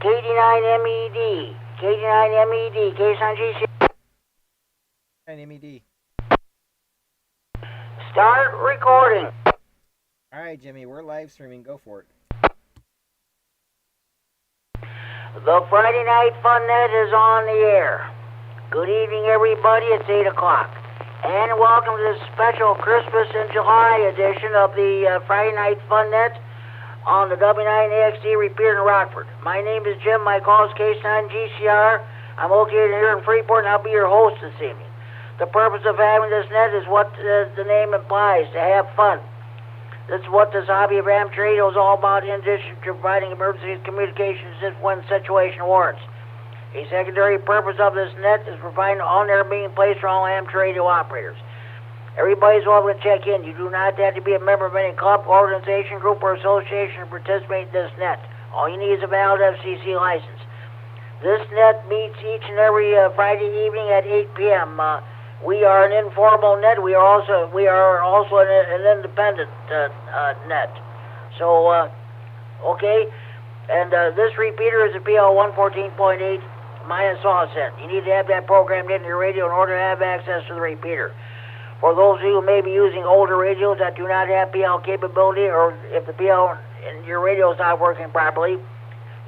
KD9MED, KD9MED, K9GC. KD9MED. Start recording. Alright, Jimmy, we're live streaming. Go for it. The Friday Night Fun Net is on the air. Good evening, everybody. It's 8 o'clock. And welcome to this special Christmas in July edition of the Friday Night Fun Net on the W9AXD Repeater in Rockford. My name is Jim. My call is K9GCR. I'm located here in Freeport, and I'll be your host this evening. The purpose of having this net is what the name implies, to have fun. This is what this hobby of amateur radio is all about, in addition to providing emergency communications if when the situation warrants. A secondary purpose of this net is providing on-air being placed for all amateur radio operators. Everybody's welcome to check in. You do not have to be a member of any club, organization, group, or association to participate in this net. All you need is a valid FCC license. This net meets each and every Friday evening at 8 p.m. We are an informal net. We are also an independent net. So, okay. And this repeater is a PL 114.8 minus offset. You need to have that programmed into your radio in order to have access to the repeater. For those of you who may be using older radios that do not have PL capability, or if the PL in your radio is not working properly,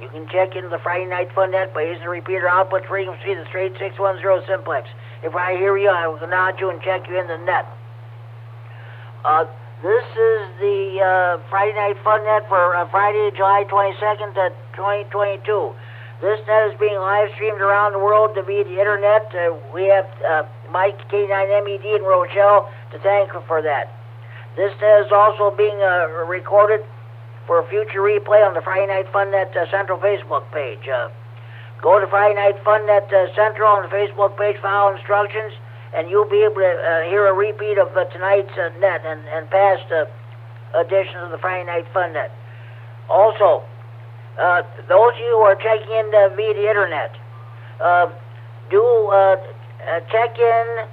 you can check into the Friday Night Fun Net by using the repeater output frequency, the straight 610 simplex. If I hear you, I will nod you and check you in the net. This is the Friday Night Fun Net for Friday, July 22nd, 2022. This net is being live streamed around the world via the internet. We have Mike K9MED in Rochelle to thank for that. This net is also being recorded for a future replay on the Friday Night Fun Net Central Facebook page. Go to Friday Night Fun Net Central on the Facebook page, follow instructions, and you'll be able to hear a repeat of tonight's net and past editions of the Friday Night Fun Net. Also, those of you who are checking in via the internet, check in,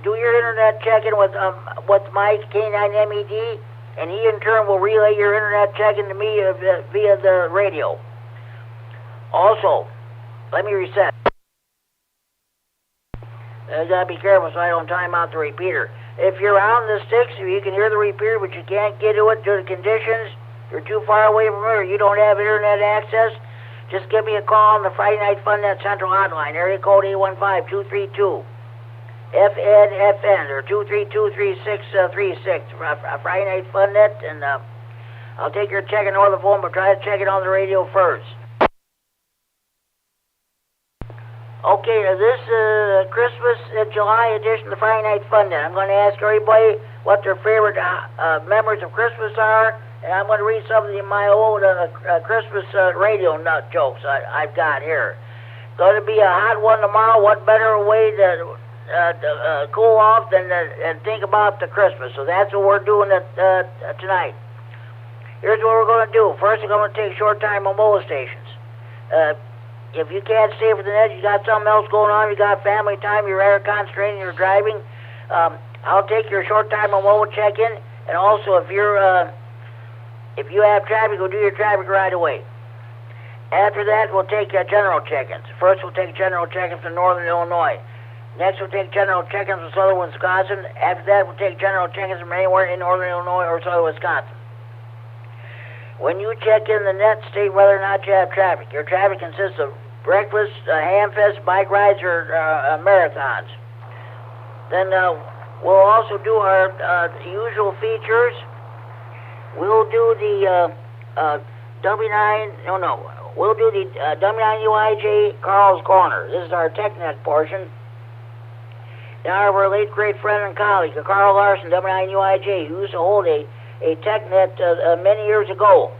do your internet check-in with Mike K9MED, and he in turn will relay your internet check-in to me via the radio. Also, let me reset. I gotta be careful so I don't time out the repeater. If you're out in the sticks, you can hear the repeater, but you can't get to it due to conditions, you're too far away from it, or you don't have internet access, just give me a call on the Friday Night Fun Net Central Hotline, area code 815-232-FN, or 232-3636, Friday Night Fun Net, and I'll take your check-in over the phone, but try to check it on the radio first. Okay, this Christmas July edition of the Friday Night Fun Net. I'm going to ask everybody what their favorite memories of Christmas are, and I'm going to read some of my old Christmas radio nut jokes I've got here. Going to be a hot one tomorrow. What better way to cool off than and think about the Christmas? So that's what we're doing tonight. Here's what we're going to do. First, we're going to take short time on mobile stations. If you can't stay for the net, you got something else going on, you got family time, you're air concentrating, you're driving, I'll take your short time on mobile check-in, and also if you have traffic, we'll do your traffic right away. After that, we'll take general check-ins. First, we'll take general check-ins from northern Illinois. Next, we'll take general check-ins from southern Wisconsin. After that, we'll take general check-ins from anywhere in northern Illinois or southern Wisconsin. When you check in the net, state whether or not you have traffic. Your traffic consists of breakfast, hamfest, bike rides, or marathons. Then we'll also do our usual features. We'll do the we'll do the W9UIJ Carl's Corner. This is our TechNet portion. Now, our late great friend and colleague, Carl Larson, W9UIJ, who used to hold a TechNet many years ago.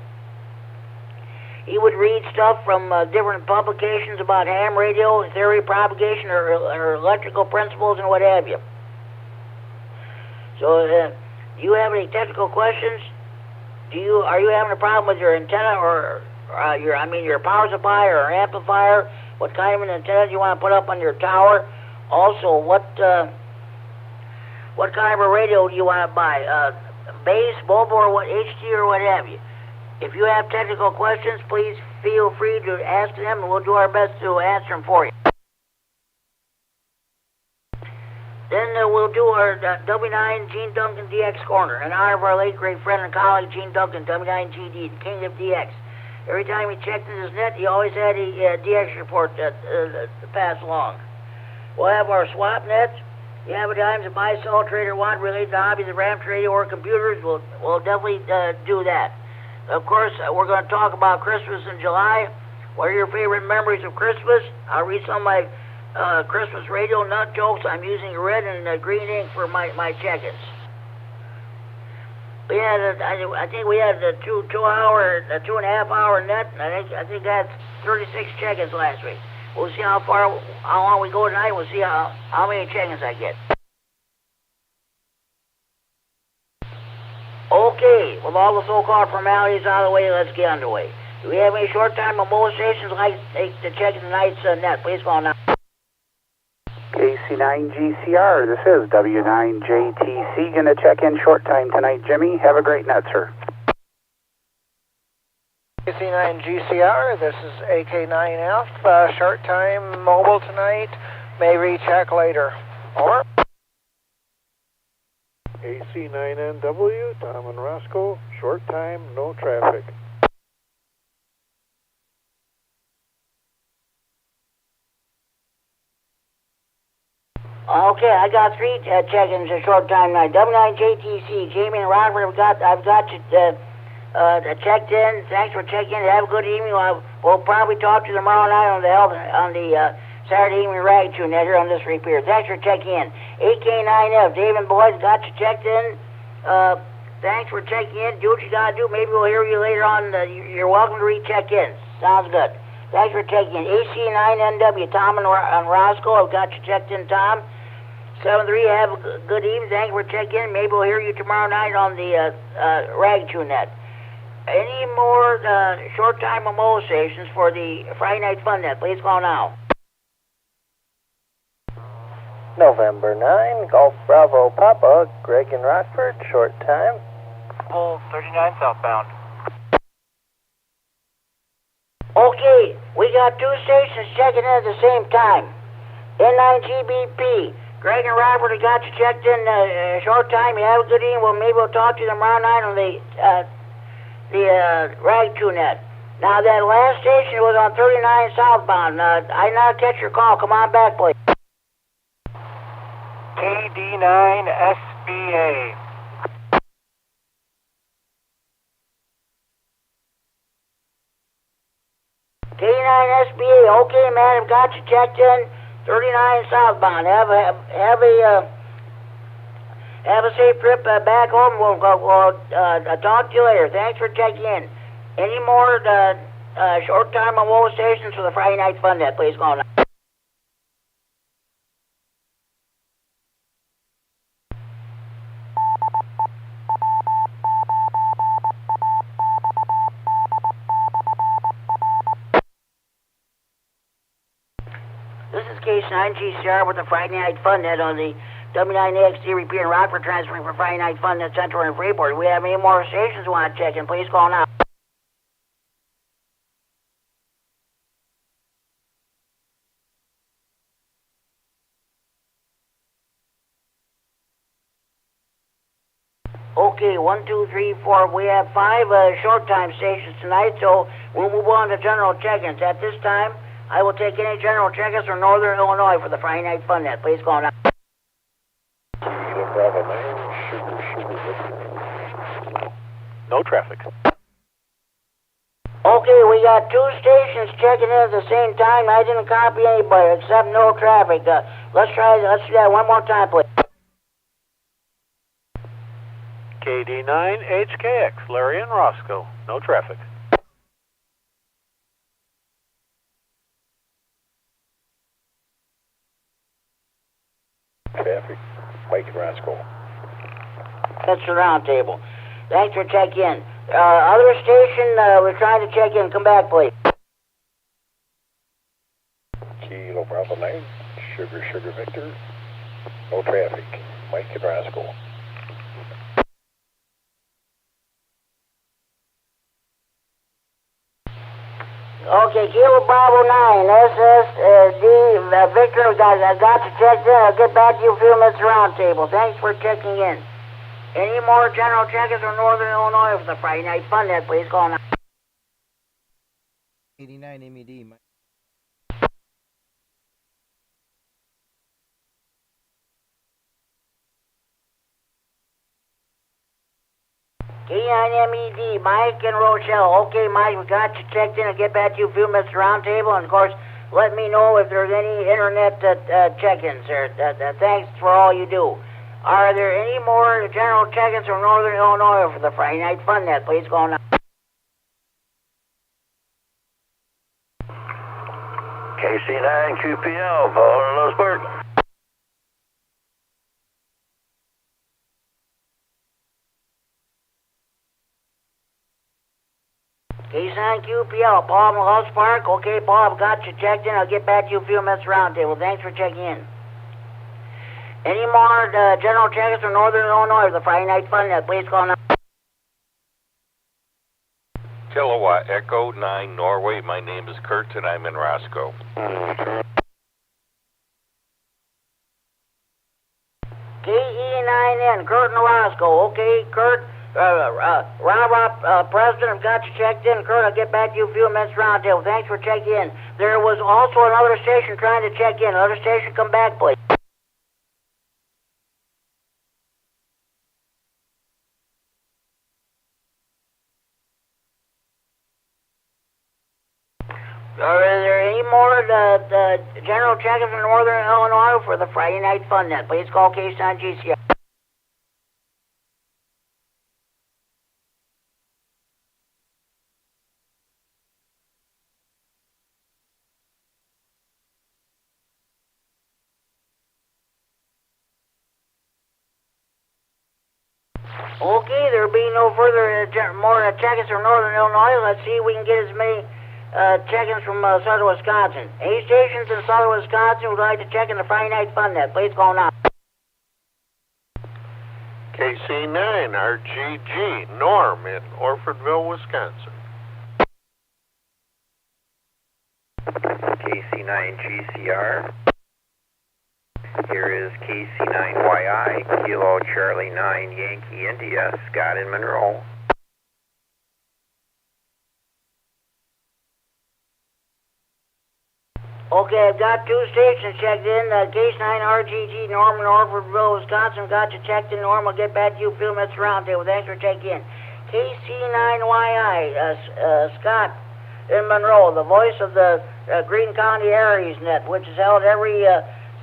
He would read stuff from different publications about ham radio, theory, propagation, or electrical principles, and what have you. So, do you have any technical questions? Are you having a problem with your antenna or your power supply or amplifier? What kind of an antenna do you want to put up on your tower? Also, what kind of a radio do you want to buy? Base, bulb, or what HD or what have you? If you have technical questions, please feel free to ask them, and we'll do our best to answer them for you. Then we'll do our W9 Gene Duncan DX Corner in honor of our late great friend and colleague Gene Duncan, W9GD, the king of DX. Every time he checked in his net, he always had a DX report to pass along. We'll have our swap nets. You have items a buy, sell, trader want related to hobbies of RAM trading or computers, we'll definitely do that. Of course, we're going to talk about Christmas in July. What are your favorite memories of Christmas? I'll read some of my Christmas radio nut jokes. I'm using red and green ink for my check-ins. We had, I think we had a 2.5 hour net, and I think that's 36 check-ins last week. We'll see how long we go tonight. We'll see how many check-ins I get. Okay, with all the so-called formalities out of the way, let's get underway. Do we have any short-time mobilizations like to check in tonight's net? Please call now. KC9GCR, this is W9JTC, gonna check in short time tonight, Jimmy. Have a great night, sir. KC9GCR, this is AK9F, short time mobile tonight, may recheck later. Over. AC9NW, Tom and Roscoe, short time, no traffic. Okay, I got 3 check-ins a short time tonight. W9JTC, Jamie and Robert, I've got you checked in. Thanks for checking in. Have a good evening. We'll probably talk to you tomorrow night on the Saturday evening rag tune here on this repeater. Thanks for checking in. AK9F, Dave and boys, got you checked in. Thanks for checking in. Do what you gotta do. Maybe we'll hear you later on. You're welcome to recheck in. Sounds good. Thanks for checking in. AC9NW, Tom and Roscoe, I've got you checked in, Tom. 7-3, have a good evening. Thanks for checking in. Maybe we'll hear you tomorrow night on the rag tune net. Any more short-time mobilizations for the Friday Night Fun net? Please call now. November 9, Golf Bravo Papa, Greg in Rockford, short time. Pull 39 southbound. Okay, we got 2 stations checking in at the same time. N9GBP, Greg and Robert have got you checked in a short time. You have a good evening. Well, maybe we'll talk to you tomorrow night on the rag tune net. Now, that last station was on 39 southbound. I did not catch your call. Come on back, please. KD9SBA. K9SBA, okay, man, I've got you checked in. 39 southbound. Have a safe trip back home. We'll talk to you later. Thanks for checking in. Any more short-time mobilizations for the Friday Night Fun net? Please call now. This is K9GCR with the Friday Night Fun net on the W9AXD Repeater and Rockford transferring for Friday Night Fun net Central and Freeport. If we have any more stations we want to check in, please call now. Okay, 1, 2, 3, 4. We have 5 short-time stations tonight, so we'll move on to general check-ins. At this time, I will take any general check-ins from Northern Illinois for the Friday Night Fun net. Please call now. Kilo Bravo 9, Sugar Victor. No traffic. Okay, we got 2 stations checking in at the same time. I didn't copy anybody except no traffic. Let's do that one more time, please. KD9HKX, Larry and Roscoe. No traffic. Traffic. Mike and Roscoe. That's the round table. Thanks for checking in. Other station, we're trying to check in. Come back, please. Kilo Bravo 9, Sugar Victor. No traffic. Mike and Roscoe. Okay, Kilo Bravo 9, SSD Victor, I got you checked in. I'll get back to you a few minutes roundtable. Thanks for checking in. Any more general checkers from Northern Illinois for the Friday night fun net, please call now. KD9MED, Mike. K9MED, Mike and Rochelle. Okay, Mike, we got you checked in. I'll get back to you a few minutes roundtable. And, of course, let me know if there's any internet check-ins there. Thanks for all you do. Are there any more general check-ins from Northern Illinois for the Friday night fun net? Please go on. KC9QPL, Paul Lewisburg. K9QPL, Paul Malus Park. Okay, Paul, I've got you checked in. I'll get back to you a few minutes roundtable. Thanks for checking in. Any more general checkers from Northern Illinois for the Friday night fun net? Please call now. Kilowatt Echo 9 Norway. My name is Kurt and I'm in Roscoe. KE9N, Kurt in Roscoe. Okay, Kurt. Rob, President, I've got you checked in. Kurt, I'll get back to you a few minutes roundtable. Thanks for checking in. There was also another station trying to check in. Another station, come back, please. Are there any more general check-ins from Northern Illinois for the Friday night fun net? Please call K9 GCR. Okay, there will be no further more check-ins from Northern Illinois. Let's see if we can get as many check-ins from southern Wisconsin. Any stations in southern Wisconsin would like to check in the Friday night fun net? Please call now. KC9RGG Norm in Orfordville, Wisconsin. KC9GCR. Here is KC9YI, Kilo Charlie 9 Yankee India, Scott in Monroe. Okay, I've got two stations checked in. K9RGG Norm in Orfordville, Wisconsin. Got you checked in, Norm. I'll get back to you a few minutes roundtable. Thanks for checking in. KC9YI, Scott in Monroe, the voice of the Green County Aries Net, which is held every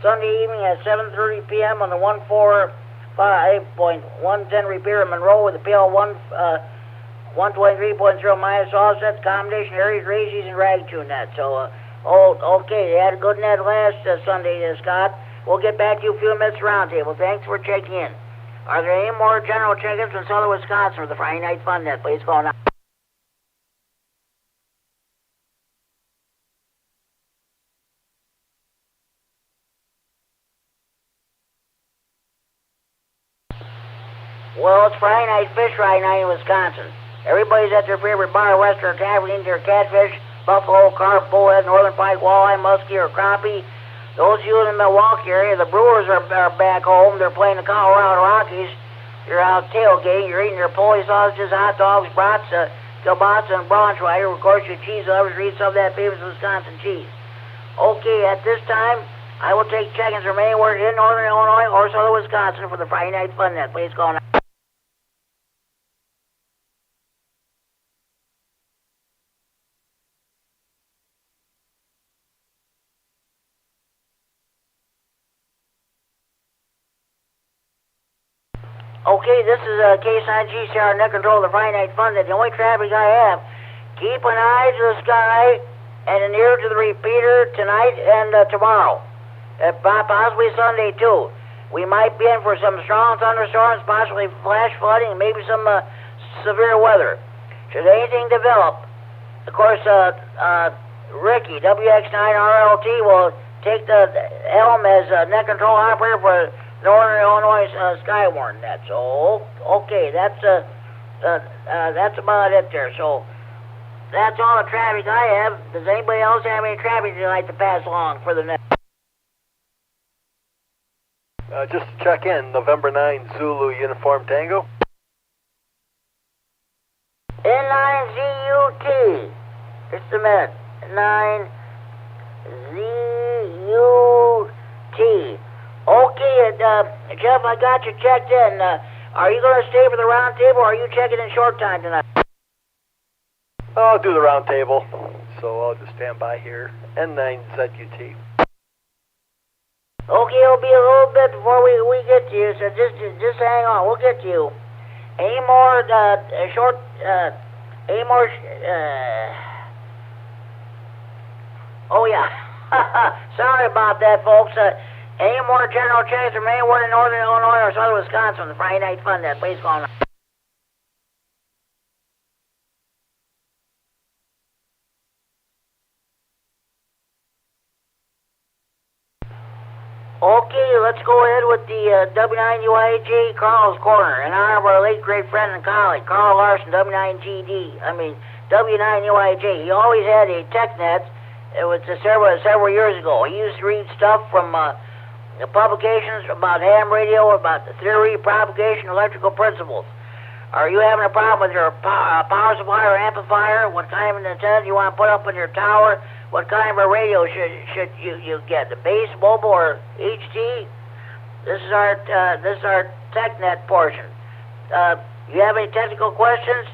Sunday evening at 7:30 p.m. on the 145.110 Repeater in Monroe with the PL 123.0 minus offsets, accommodation, Aries, Raisies, and Rag Tune net. So, okay, they had a good net last Sunday, Scott. We'll get back to you a few minutes roundtable. Thanks for checking in. Are there any more general check-ins from southern Wisconsin for the Friday night fun net? Please call now. Well, it's Friday night fish right now in Wisconsin. Everybody's at their favorite bar, Western Tavern, eating their catfish, buffalo, carp, bullhead, northern pike, walleye, muskie, or crappie. Those of you in the Milwaukee area, the Brewers are back home. They're playing the Colorado Rockies. You're out tailgating. You're eating your pulley sausages, hot dogs, brats, kielbasa, and Braunschweiger. Of course, your cheese lovers read some of that famous Wisconsin cheese. Okay, at this time, I will take check-ins from anywhere in northern Illinois or southern Wisconsin for the Friday night fun net. Please call now. Okay, this is K9GCR net control of the Friday night fun net. The only traffic I have, keep an eye to the sky and an ear to the repeater tonight and tomorrow. Possibly Sunday too. We might be in for some strong thunderstorms, possibly flash flooding, maybe some severe weather. Should anything develop, of course, Ricky, WX9RLT, will take the helm as net control operator for Northern Illinois Skywarn net. So, okay, that's about it there. So, That's all the traffic I have. Does anybody else have any traffic they'd like to pass along for the next? Just to check in, November 9 Zulu Uniform Tango. N9ZUT. It's the med. 9ZUT. Okay, Jeff, I got you checked in. Are you going to stay for the round table, or are you checking in short time tonight? I'll do the round table, so I'll just stand by here. N9ZUT. Okay, it'll be a little bit before we get to you, so just hang on. We'll get to you. Any more oh yeah. Sorry about that, folks. Any more general checks from anywhere in northern Illinois or southern Wisconsin? The Friday Night Fun, that place going on. Okay, let's go ahead with the W9UAG Carl's Corner in honor of our late great friend and colleague, Carl Larson, W9UAG. He always had a TechNet. It was several years ago. He used to read stuff from the publications about ham radio, about the theory, propagation, electrical principles. Are you having a problem with your power supply or amplifier? What kind of an antenna do you want to put up in your tower? What kind of a radio should you get? The base, mobile, or HT? This is our TechNet portion. You have any technical questions?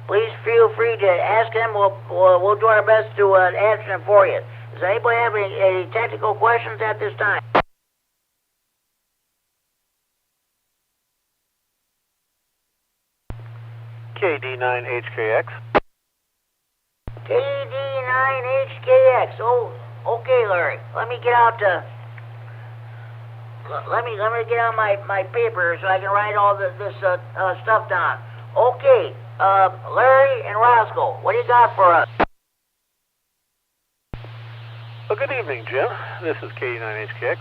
Please feel free to ask them. We'll do our best to answer them for you. Does anybody have any technical questions at this time? KD9HKX. KD9HKX. Oh, okay, Larry. Let me get out let me get out my paper so I can write all this stuff down. Okay, Larry and Roscoe, what do you got for us? Well, good evening, Jim. This is KD9HKX.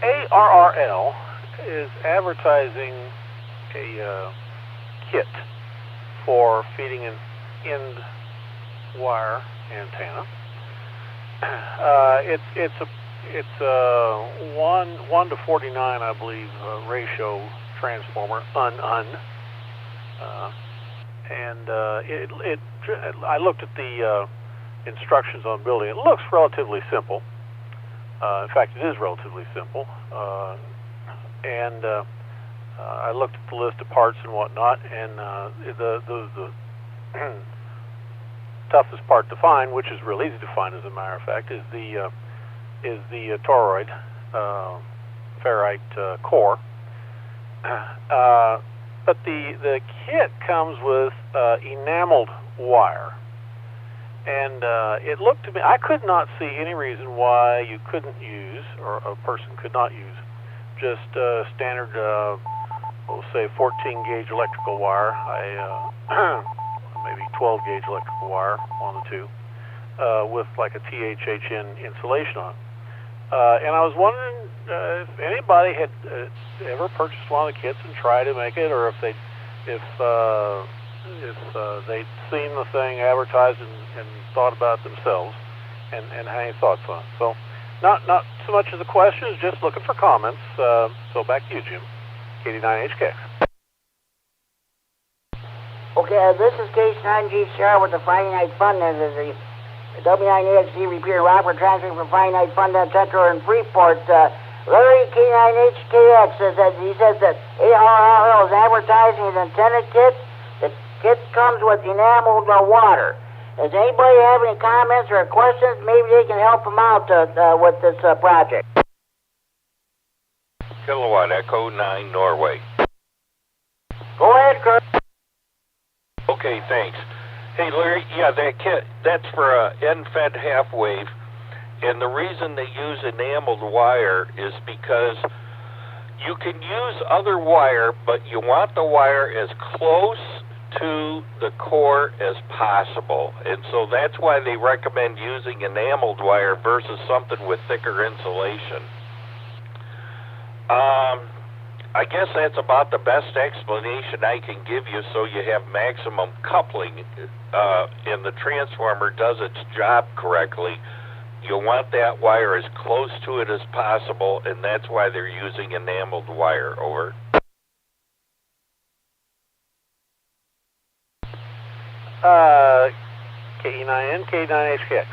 ARRL is advertising a kit for feeding an end wire antenna. It's a 1 to 49, I believe, ratio transformer, and I looked at the instructions on building. It looks relatively simple. In fact, it is relatively simple. I looked at the list of parts and whatnot, and the toughest part to find, which is real easy to find as a matter of fact, is the toroid ferrite core. But the kit comes with enameled wire, and it looked to me, I could not see any reason why you couldn't use, or a person could not use, just standard, we'll say 14 gauge electrical wire, maybe 12 gauge electrical wire on the two, with like a THHN insulation on it. And I was wondering if anybody had ever purchased one of the kits and tried to make it, or if they'd seen the thing advertised and thought about it themselves and had any thoughts on it. So not so much as a question, as just looking for comments. So back to you, Jim. KD9HKX. Okay, this is K9GCR with the Friday Night Fun. This is the W9AXD Repeater Rockford transferring from Friday Night Fun Center in Freeport. Larry K9HKX says that ARRL is advertising an antenna kit. The kit comes with enameled water. Does anybody have any comments or questions? Maybe they can help them out with this project. Kilowatt Echo 9 Norway. Go ahead, Kurt. Okay, thanks. Hey, Larry, yeah, that kit, that's for a end-fed half wave, and the reason they use enameled wire is because you can use other wire, but you want the wire as close to the core as possible, and so that's why they recommend using enameled wire versus something with thicker insulation. I guess that's about the best explanation I can give you, so you have maximum coupling and the transformer does its job correctly. You want that wire as close to it as possible, and that's why they're using enameled wire. Over. KD9N, K9HKX.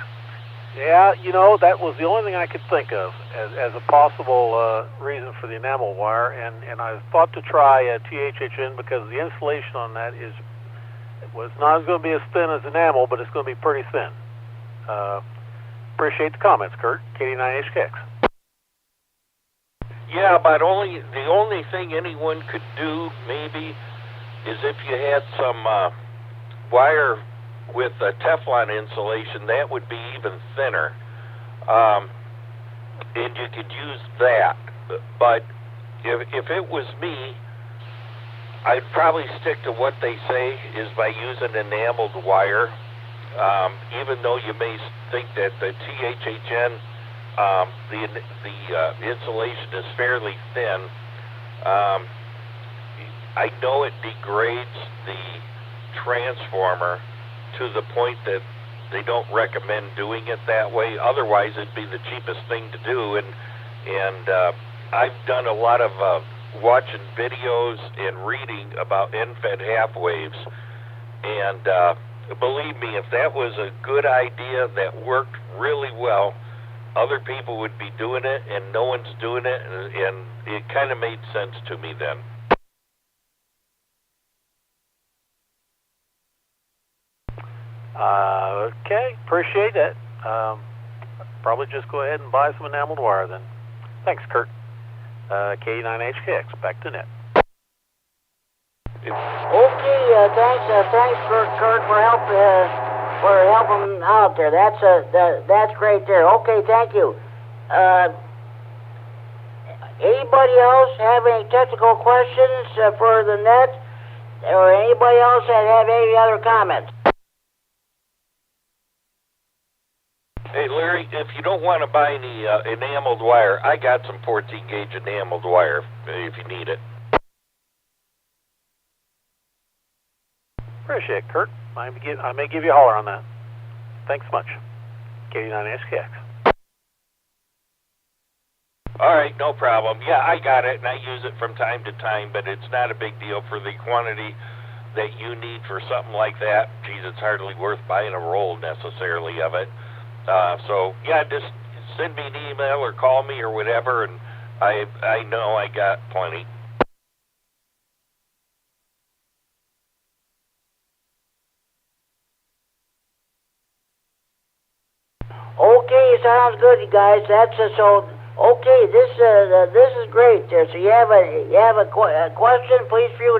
Yeah, you know, that was the only thing I could think of as a possible reason for the enamel wire, and I thought to try THHN because the insulation on that was not going to be as thin as enamel, but it's going to be pretty thin. Appreciate the comments, Kurt. KD9HKX. Yeah, but the only thing anyone could do maybe is if you had some wire with Teflon insulation, that would be even thinner, and you could use that. But if it was me, I'd probably stick to what they say is by using enameled wire, even though you may think that the THHN, the insulation is fairly thin. I know it degrades the transformer to the point that they don't recommend doing it that way. Otherwise, it'd be the cheapest thing to do. And I've done a lot of watching videos and reading about end-fed half waves. And believe me, if that was a good idea that worked really well, other people would be doing it, and no one's doing it, and it kind of made sense to me then. Okay, appreciate that. Probably just go ahead and buy some enameled wire then. Thanks, Kurt. K9HKX, back to net. Okay, thanks for Kurt for helping out there. That's great there. Okay, thank you. Anybody else have any technical questions for the net, or anybody else that have any other comments? Hey, Larry, if you don't want to buy any enameled wire, I got some 14-gauge enameled wire if you need it. Appreciate it, Kurt. I may give you a holler on that. Thanks much. KD9HKX. All right, no problem. Yeah, I got it, and I use it from time to time, but it's not a big deal for the quantity that you need for something like that. Geez, it's hardly worth buying a roll necessarily of it. So, yeah, just send me an email or call me or whatever, and I know I got plenty. Okay, sounds good, you guys. That's so. Okay, this is great there. So you have a question? Please feel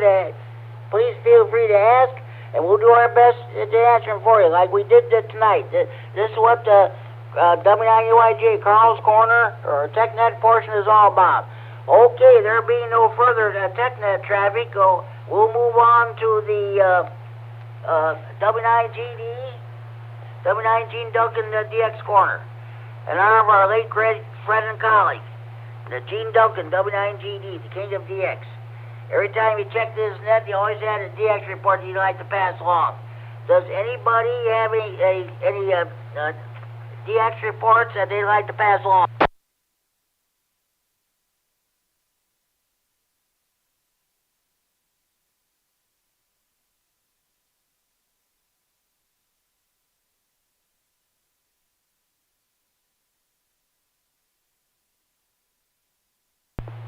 free to ask, and we'll do our best to answer them for you, like we did tonight. This is what the W9UIJ Carl's Corner or TechNet portion is all about. Okay, there being no further TechNet traffic, we'll move on to the W9 Gene Duncan DX Corner. In honor of our late great friend and colleague, the Gene Duncan W9GD, the king of DX. Every time you check this net, you always had a DX report that you'd like to pass along. Does anybody have any DX reports that they'd like to pass along?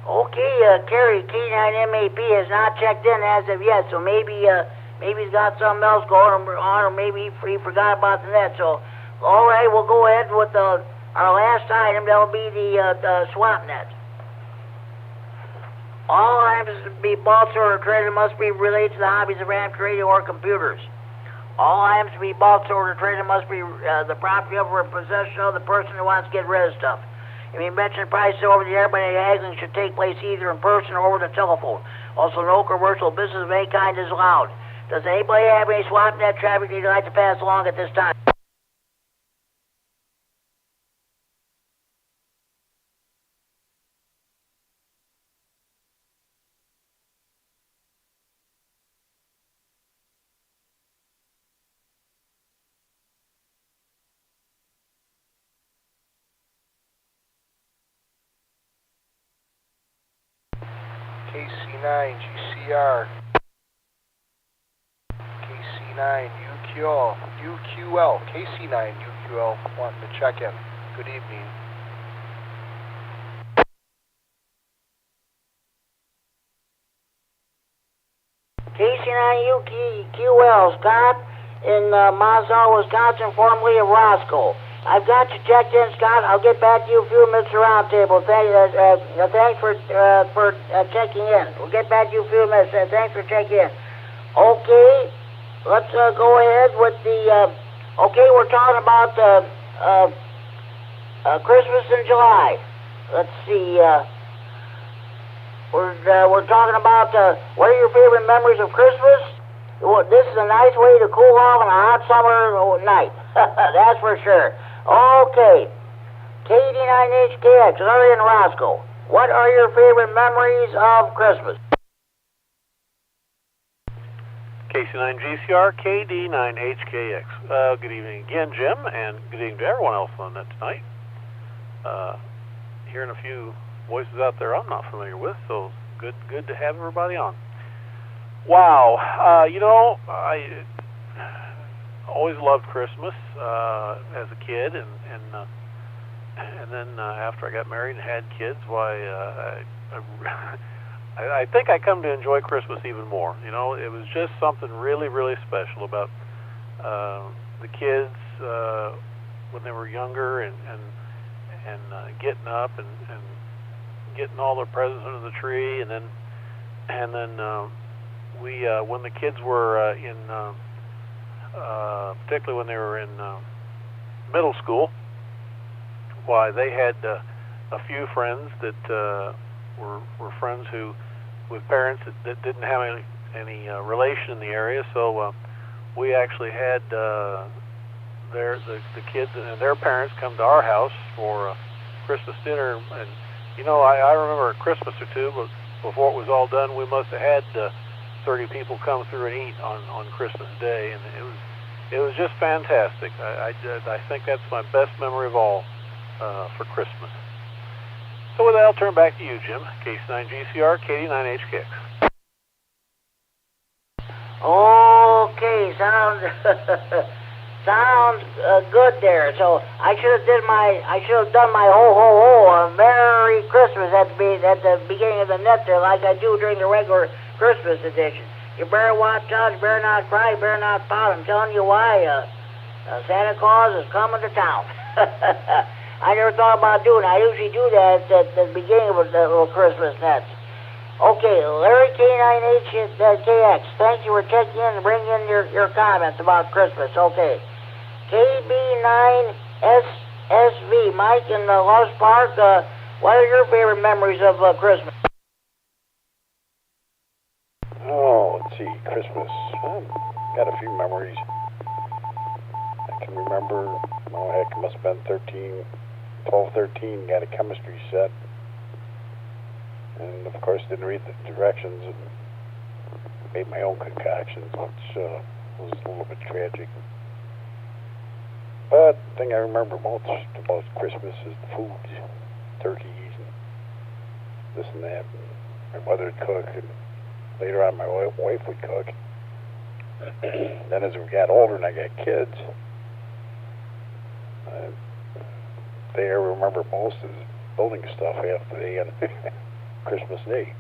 Okay, Kerry, K9MED has not checked in as of yet, so maybe he's got something else going on, or maybe he forgot about the net. So, all right, we'll go ahead with our last item. That'll be the swap net. All items to be bought or traded must be related to the hobbies of amateur radio or computers. All items to be bought or traded must be the property of or possession of the person who wants to get rid of stuff. If you mention prices over the air, but any haggling should take place either in person or over the telephone. Also, no commercial business of any kind is allowed. Does anybody have any swap net traffic they'd like to pass along at this time? KC9 GCR. KC9 UQL. KC9 UQL wanting to check in. Good evening. KC9UQL, Scott, in Moscow, Wisconsin, formerly of Roscoe. I've got you checked in, Scott. I'll get back to you a few minutes around table. Thanks for checking in. We'll get back to you a few minutes. Thanks for checking in. Okay, let's go ahead with the. Okay, we're talking about Christmas in July. Let's see. We're talking about what are your favorite memories of Christmas? Well, this is a nice way to cool off on a hot summer night. That's for sure. Okay. KD9HKX, Larry and Roscoe. What are your favorite memories of Christmas? KC9GCR, KD9HKX. Good evening again, Jim, and good evening to everyone else on that tonight. Hearing a few voices out there I'm not familiar with, so good to have everybody on. Wow, I always loved Christmas as a kid, and then after I got married and had kids, I think I come to enjoy Christmas even more. You know, it was just something really, really special about the kids when they were younger, and getting up and getting all their presents under the tree, and then we when the kids were particularly when they were in middle school, why they had a few friends that were friends who with parents that didn't have any relation in the area, so we actually had the kids and their parents come to our house for Christmas dinner. And you know, I remember a Christmas or two, but before it was all done, we must have had 30 people come through and eat on Christmas Day, and it was just fantastic. I think that's my best memory of all for Christmas. So with that, I'll turn back to you, Jim. KC9GCR, KD9HKX. Okay, sounds sounds good there. So I should have done my ho ho ho, Merry Christmas at the beginning of the net there, like I do during the regular Christmas edition. You better watch out. You better not cry. You better not pout. I'm telling you why. Santa Claus is coming to town. I never thought about doing it. I usually do that at the beginning of the little Christmas nets. Okay, Larry K9HKX, thank you for checking in and bringing in your comments about Christmas. Okay. KB9SSV, Mike in Lost Park, what are your favorite memories of Christmas? Oh, let's see, Christmas. Got a few memories. I can remember, heck, it must have been 12, 13, got a chemistry set. And of course didn't read the directions and made my own concoctions, which was a little bit tragic. But the thing I remember most about Christmas is the foods, turkeys and this and that. My mother would cook, and later on my wife would cook. Then as we got older and I got kids, the thing I remember most is building stuff half the day on Christmas Day.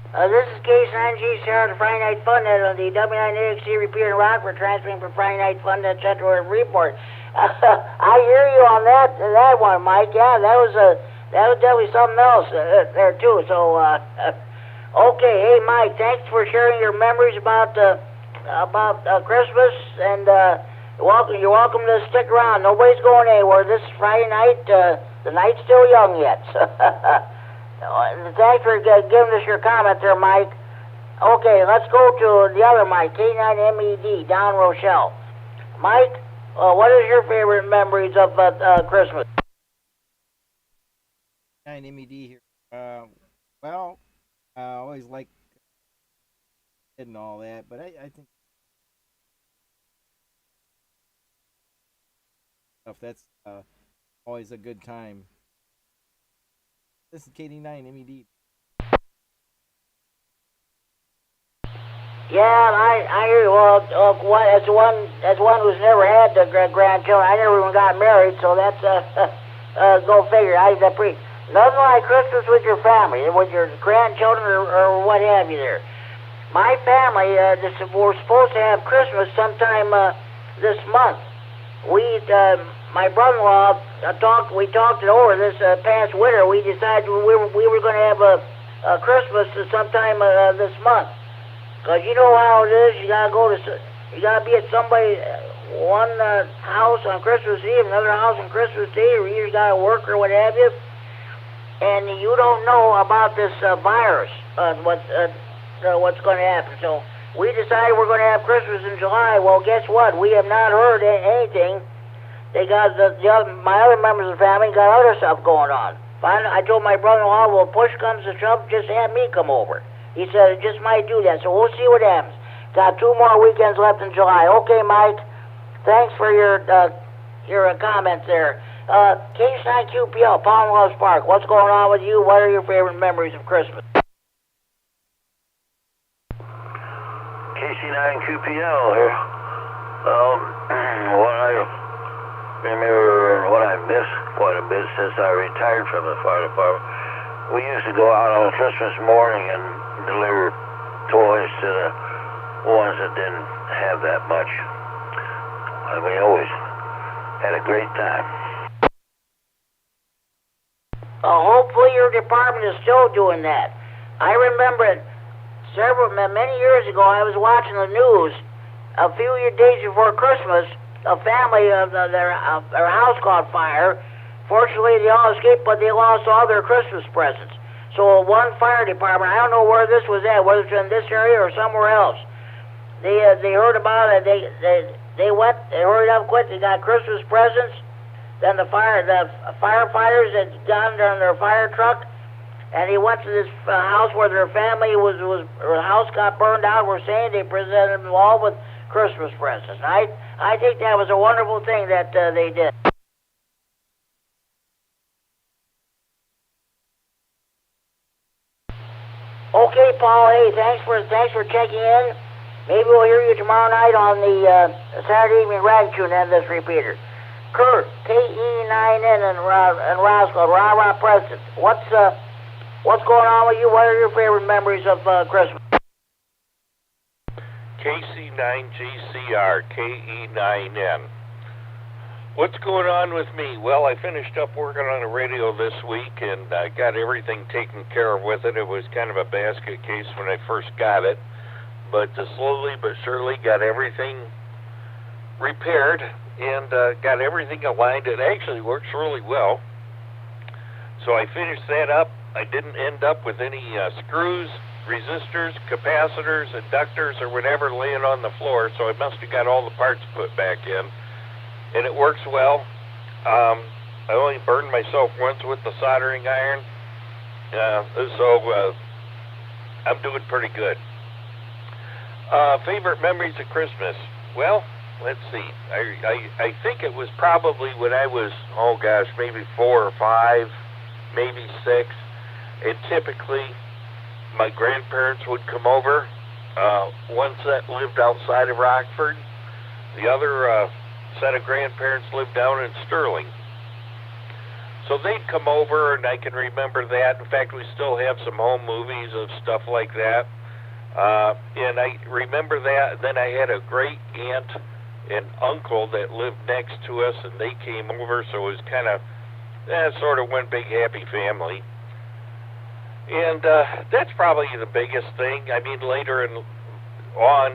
This is K9GCR, the Friday Night Fun Net on the W9AXD Repeater in Rockford, transmitting from Friday Night Fun Net Central Report. I hear you on that one, Mike. Yeah, that was definitely something else there too. So, okay, hey Mike, thanks for sharing your memories about Christmas, and you're welcome to stick around. Nobody's going anywhere. This is Friday night. The night's still young yet. Thanks for giving us your comment there, Mike. Okay, let's go to the other Mike, K9MED, down Rochelle. Mike, what is your favorite memories of Christmas? K9MED here. Well, I always like and all that, but I think that's always a good time. This is KD9MED. Yeah, I hear you. Well, as one who's never had the grandchildren, I never even got married, so that's go figure. Nothing like Christmas with your family, with your grandchildren or what have you there. My family, we're supposed to have Christmas sometime this month. My brother-in-law we talked it over this past winter. We decided we were going to have a Christmas sometime this month. Cause you know how it is. You gotta be at somebody, one house on Christmas Eve, another house on Christmas Day, or you just gotta work or what have you. And you don't know about this virus, what's going to happen. So we decided we're going to have Christmas in July. Well, guess what? We have not heard anything. They got my other members of the family got other stuff going on. I told my brother-in-law, well, push comes to shove, just have me come over. He said it just might do that, so we'll see what happens. Got 2 more weekends left in July. Okay, Mike. Thanks for your comments there. K9QPL, Palm Loves Park. What's going on with you? What are your favorite memories of Christmas? KC9QPL here. What I remember, what I missed quite a bit since I retired from the fire department, we used to go out on Christmas morning and deliver toys to the ones that didn't have that much. And we always had a great time. Hopefully your department is still doing that. I remember many years ago, I was watching the news. A few days before Christmas, a family their house caught fire. Fortunately, they all escaped, but they lost all their Christmas presents. So one fire department, I don't know where this was at, whether it's in this area or somewhere else. They heard about it. They hurried up quick. They got Christmas presents. Then the firefighters had gone down their fire truck, and he went to this house where their family her house got burned out. We're saying they presented them all with Christmas presents. And I think that was a wonderful thing that they did. Okay, Paul. Hey, thanks for checking in. Maybe we'll hear you tomorrow night on the Saturday evening radio and this repeater. Kurt, KE9N and Roscoe, Rah President. What's going on with you? What are your favorite memories of Christmas? KC9GCR, KE9N. What's going on with me? Well, I finished up working on the radio this week and I got everything taken care of with it. It was kind of a basket case when I first got it, but slowly but surely got everything repaired and got everything aligned. It actually works really well. So I finished that up. I didn't end up with any screws, resistors, capacitors, inductors, or whatever laying on the floor, so I must have got all the parts put back in. And it works well. I only burned myself once with the soldering iron, so I'm doing pretty good. Favorite memories of Christmas? Well, let's see. I think it was probably when I was, maybe 4 or 5, maybe 6. And typically, my grandparents would come over. One set lived outside of Rockford. The other set of grandparents lived down in Sterling. So they'd come over, and I can remember that. In fact, we still have some home movies of stuff like that. And I remember that. Then I had a great aunt and uncle that lived next to us, and they came over, so it was kind of sort of one big happy family. And that's probably the biggest thing. I mean, later on,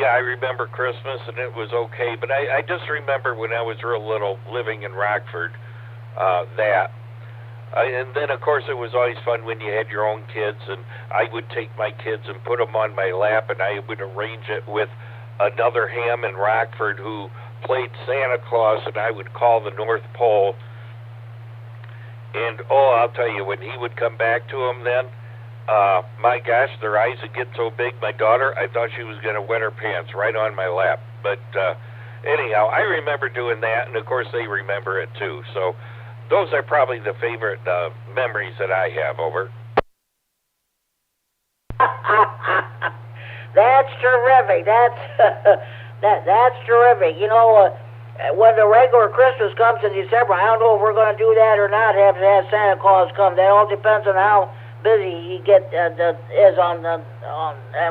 I remember Christmas, and it was okay. But I just remember when I was real little, living in Rockford, that. And then, of course, it was always fun when you had your own kids, and I would take my kids and put them on my lap, and I would arrange it with another ham in Rockford who played Santa Claus, and I would call the North Pole. And, I'll tell you, when he would come back to him then, my gosh, their eyes would get so big. My daughter, I thought she was going to wet her pants right on my lap. But anyhow, I remember doing that, and, of course, they remember it, too. So those are probably the favorite memories that I have. Over. That's terrific. That's terrific. You know, when the regular Christmas comes in December, I don't know if we're going to do that or not. Have to have Santa Claus come. That all depends on how busy he is on, and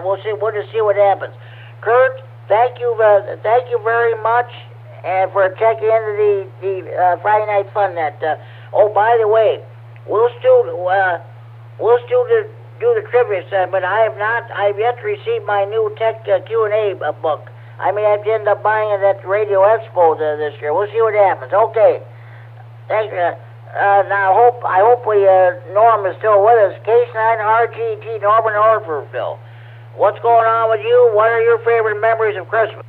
we'll see. We'll just see what happens. Kurt, thank you very much, and for checking into the Friday Night Fun Net. Oh, by the way, we'll still do the trivia segment. I've yet to receive my new Tech Q&A book. I may have to end up buying it at the Radio Expo this year. We'll see what happens. Okay. Thank you. Now, I hope Norm is still with us. K9RFD Norman Orfordville. What's going on with you? What are your favorite memories of Christmas?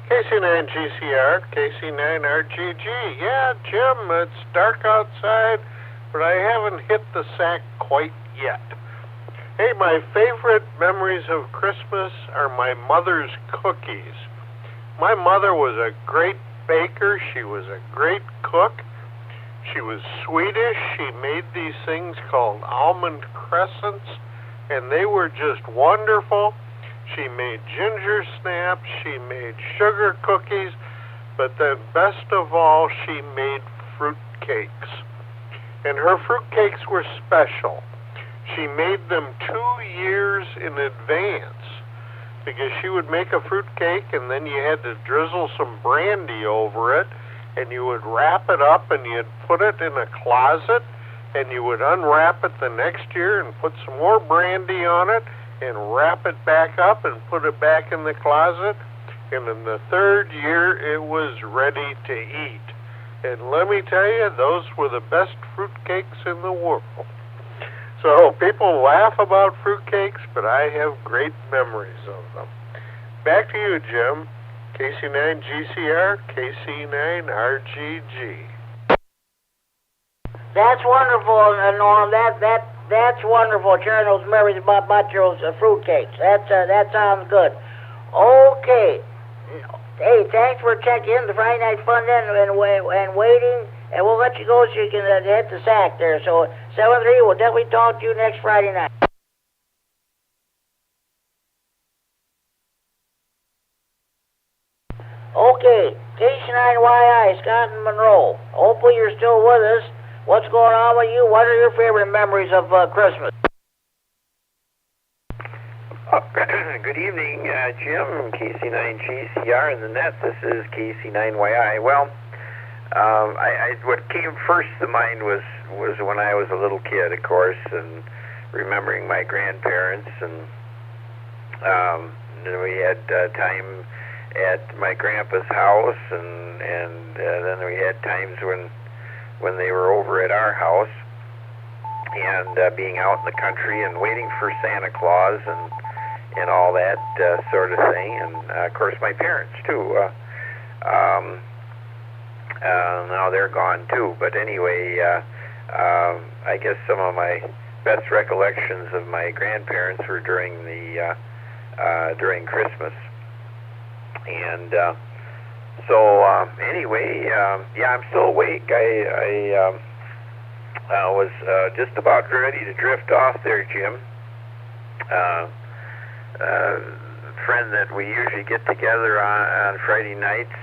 KC9GCR, KC9RGG. Yeah, Jim, it's dark outside, but I haven't hit the sack quite yet. Hey, my favorite memories of Christmas are my mother's cookies. My mother was a great baker. She was a great cook. She was Swedish. She made these things called almond crescents, and they were just wonderful. She made ginger snaps. She made sugar cookies, but then best of all, she made fruit cakes. And her fruit cakes were special. She made them 2 years in advance because she would make a fruit cake and then you had to drizzle some brandy over it and you would wrap it up and you'd put it in a closet and you would unwrap it the next year and put some more brandy on it and wrap it back up and put it back in the closet. And in the 3rd year, it was ready to eat. And let me tell you, those were the best fruit cakes in the world. So people laugh about fruitcakes, but I have great memories of them. Back to you, Jim. KC9GCR, KC9RGG. That's wonderful, Norm. That's wonderful. Sharing those memories about those fruitcakes. That sounds good. Okay. Hey, thanks for checking in the Friday Night Fun and waiting. And we'll let you go so you can hit the sack there. So 7-3, we'll definitely talk to you next Friday night. Okay, K9YI, Scott and Monroe. Hopefully you're still with us. What's going on with you? What are your favorite memories of Christmas? Good evening, Jim, KC9GCR in the net. This is KC9YI. Well, what came first to mind was when I was a little kid, of course, and remembering my grandparents, and we had time at my grandpa's house, and then we had times when they were over at our house, and being out in the country and waiting for Santa Claus and all that sort of thing, and of course my parents too. Now they're gone too, but anyway, I guess some of my best recollections of my grandparents were during Christmas, and so anyway, yeah, I'm still awake. I was just about ready to drift off there, Jim. Friend that we usually get together on Friday nights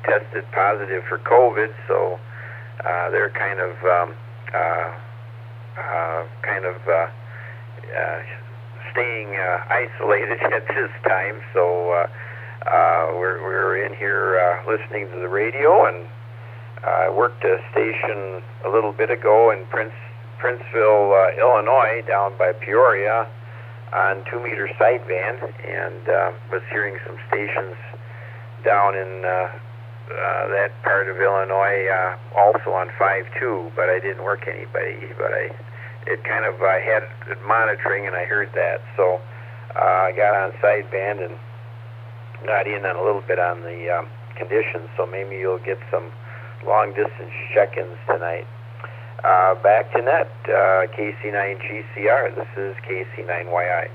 tested positive for COVID, so they're kind of staying isolated at this time. So we're in here listening to the radio, and I worked a station a little bit ago in Princeville, Illinois, down by Peoria, on 2-meter sideband, and was hearing some stations down in that part of Illinois, also on 5.2, but I didn't work anybody, but I had it monitoring, and I heard that, so I got on sideband and got in on a little bit on the conditions, so maybe you'll get some long-distance check-ins tonight. Back to net, KC9GCR. This is KC9YI.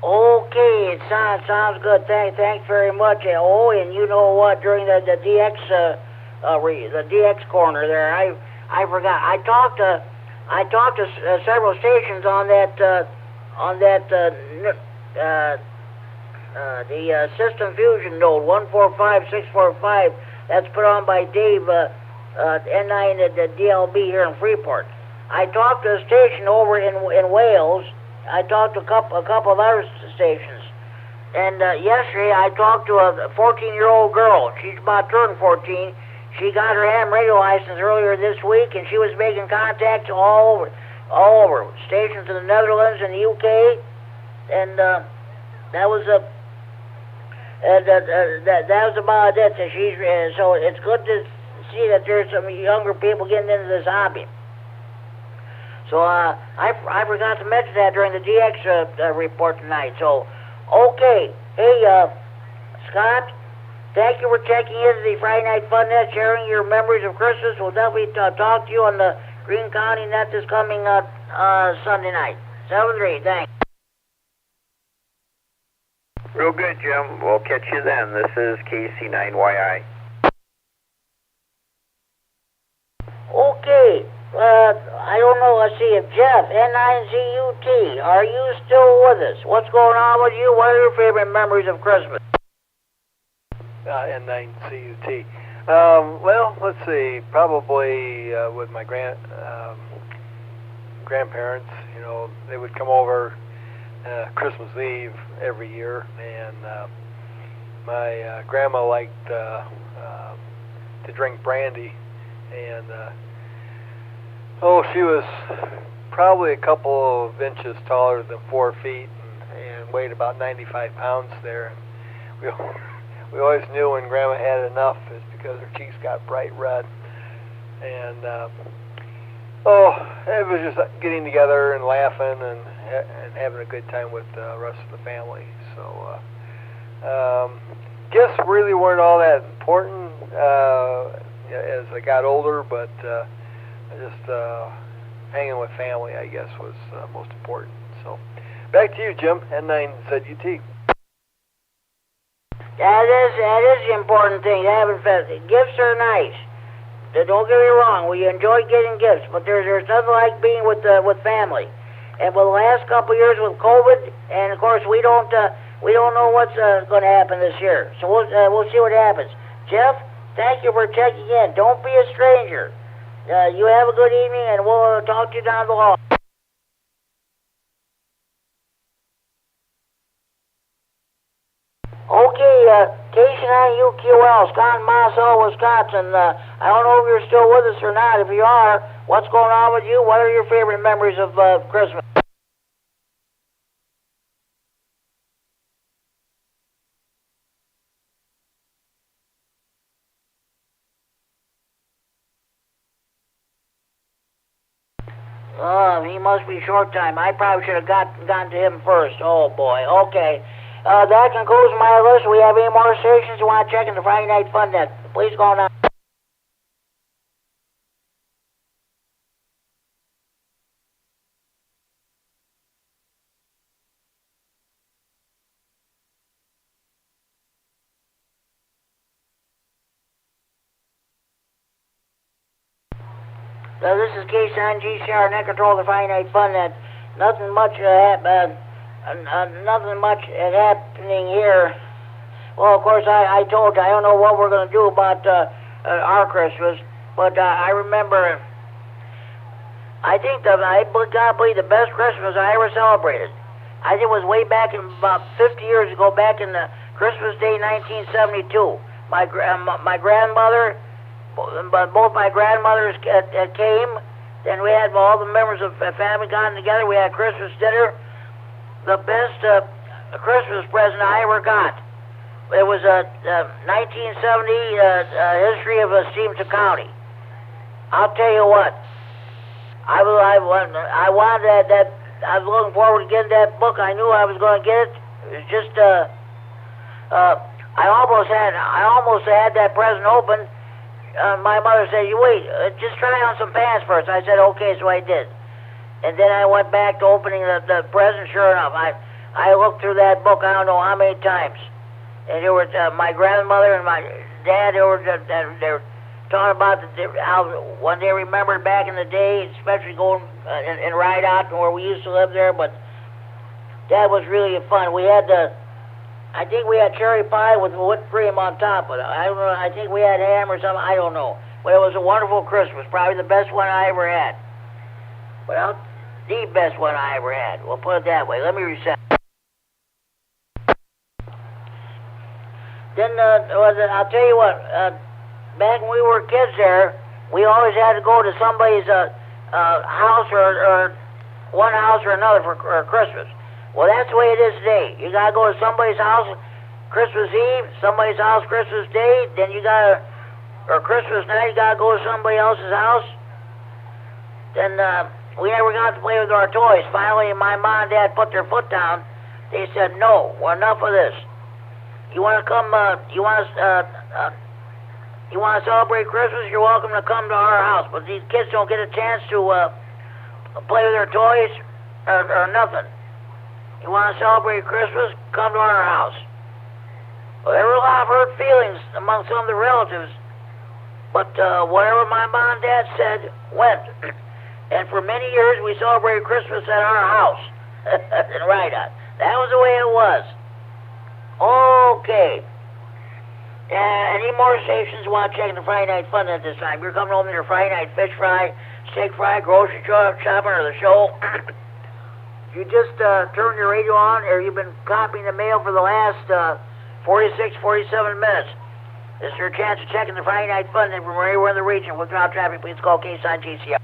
Okay, it sounds good. Thanks very much. Oh, and you know what? During the DX corner there, I forgot. I talked to several stations on the System Fusion node 145645. That's put on by Dave N9 at the DLB here in Freeport. I talked to a station over in Wales. I talked to a couple of other stations. And yesterday I talked to a 14-year-old girl. She's about turned 14. She got her ham radio license earlier this week, and she was making contacts all over. Stations in the Netherlands and the UK. And that was about it. So it's good to see that there's some younger people getting into this hobby. So I forgot to mention that during the DX report tonight. So, okay. Hey, Scott, thank you for checking into the Friday Night Fun Net, sharing your memories of Christmas. We'll definitely talk to you on the Greene County Net this coming Sunday night. 7-3, thanks. Real good, Jim. We'll catch you then. This is KC9YI. Okay. I don't know. Let's see if Jeff, N9ZUT, are you still with us? What's going on with you? What are your favorite memories of Christmas? N9CUT. Well, let's see. Probably with my grandparents. You know, they would come over Christmas Eve every year, and my grandma liked to drink brandy, and she was probably a couple of inches taller than 4 feet and weighed about 95 pounds there. We always knew when Grandma had enough is because her cheeks got bright red. And it was just getting together and laughing and having a good time with the rest of the family. So gifts really weren't all that important as I got older, but just hanging with family, I guess, was most important. So, back to you, Jim, N9ZUT. That is the important thing. Gifts are nice. Don't get me wrong. We enjoy getting gifts, but there's nothing like being with family. And for the last couple of years with COVID, and of course we don't know what's going to happen this year. So we'll see what happens. Jeff, thank you for checking in. Don't be a stranger. You have a good evening, and we'll talk to you down the hall. Okay, KC9UQL, Scott, Marcel, Wisconsin. I don't know if you're still with us or not. If you are, what's going on with you? What are your favorite memories of Christmas? He must be short time. I probably should have gotten to him first. Oh, boy. Okay. That concludes my list. We have any more stations you want to check in the Friday Night Fun Net? Please go on. This is K9GCR, Net Control of the Friday Night Fun Net. Nothing much happening here. Well, of course, I told you, I don't know what we're going to do about our Christmas, but I remember, I gotta believe the best Christmas I ever celebrated. I think it was way back in about 50 years ago, back in Christmas Day 1972. My grandmother, both my grandmothers came, and we had all the members of the family gotten together. We had Christmas dinner. The best Christmas present I ever got. It was a 1970 history of Stevenson County. I'll tell you what. I wanted that. I was looking forward to getting that book. I knew I was going to get it. It was just I almost had that present open. My mother said, "You wait, just try on some pants first." I said, "Okay," so I did. And then I went back to opening the present. Sure enough, I looked through that book I don't know how many times. And there was my grandmother and my dad, they were talking about how when they remembered back in the day, especially going and ride out where we used to live there, but that was really fun. We had I think we had cherry pie with whipped cream on top of it. I don't know, I think we had ham or something, I don't know. But it was a wonderful Christmas, probably the best one I ever had. Well, the best one I ever had. We'll put it that way. Let me reset. Then, I'll tell you what, back when we were kids there, we always had to go to somebody's house or one house or another for Christmas. Well, that's the way it is today. You gotta go to somebody's house Christmas Eve, somebody's house Christmas Day, then you gotta, or Christmas night, you gotta go to somebody else's house. Then we never got to play with our toys. Finally, my mom and dad put their foot down. They said, no, we're enough of this. You want to come, you want to celebrate Christmas, you're welcome to come to our house. But these kids don't get a chance to play with their toys or nothing. You want to celebrate Christmas, come to our house. Well, there were a lot of hurt feelings among some of the relatives. But whatever my mom and dad said went. And for many years, we celebrated Christmas at our house in Rydot. That was the way it was. Okay. Any more stations you want to check in the Friday night fun at this time? You're coming home to your Friday night fish fry, steak fry, grocery shopping, or the show. You just turned your radio on, or you've been copying the mail for the last 46, 47 minutes. This is your chance to check in the Friday night fun from anywhere in the region. Without traffic, please call K9RFD.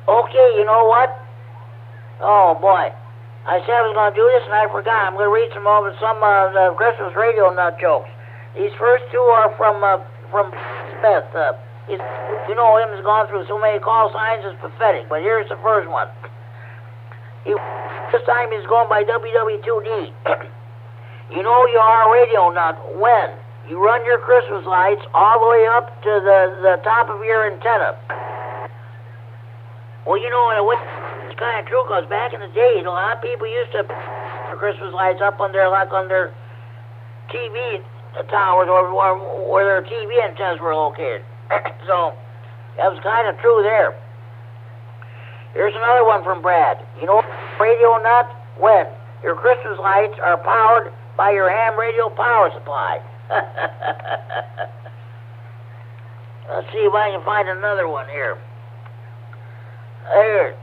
Okay, you know what? Oh, boy. I said I was going to do this, and I forgot. I'm going to read some Christmas radio nut jokes. These first two are from Smith. You know him, has gone through so many call signs, it's pathetic. But here's the first one. This time he's going by WW2D. You know you are a radio nut when you run your Christmas lights all the way up to the top of your antenna. Well, you know, it's kind of true, because back in the days, a lot of people used to put Christmas lights up on their TV towers or where their TV antennas were located. So, that was kind of true there. Here's another one from Brad. You know, radio nut when your Christmas lights are powered by your ham radio power supply. Let's see if I can find another one here. Here.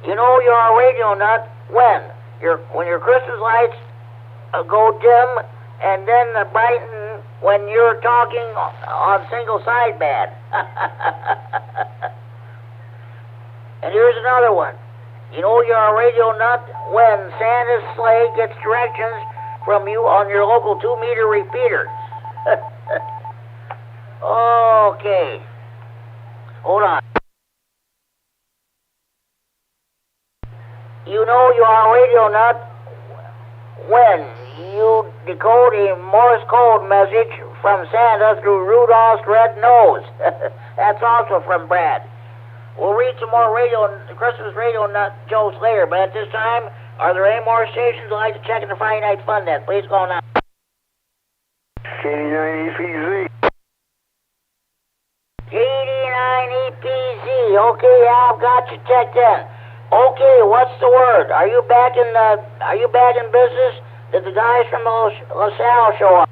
You know you're a radio nut when your Christmas lights go dim and then brighten when you're talking on single sideband. And here's another one. You know you're a radio nut when Santa's sleigh gets directions from you on your local 2-meter repeater. Okay. Hold on. You know you are a radio nut when you decode a Morse code message from Santa through Rudolph's red nose. That's also from Brad. We'll read some more Christmas radio nut jokes later, but at this time, are there any more stations you'd like to check in the Friday Night Fun Net? Please go now. KD9EPZ. KD9EPZ. Okay, I've got you checked in. Okay, what's the word? Are you back in business? Did the guys from LaSalle show up?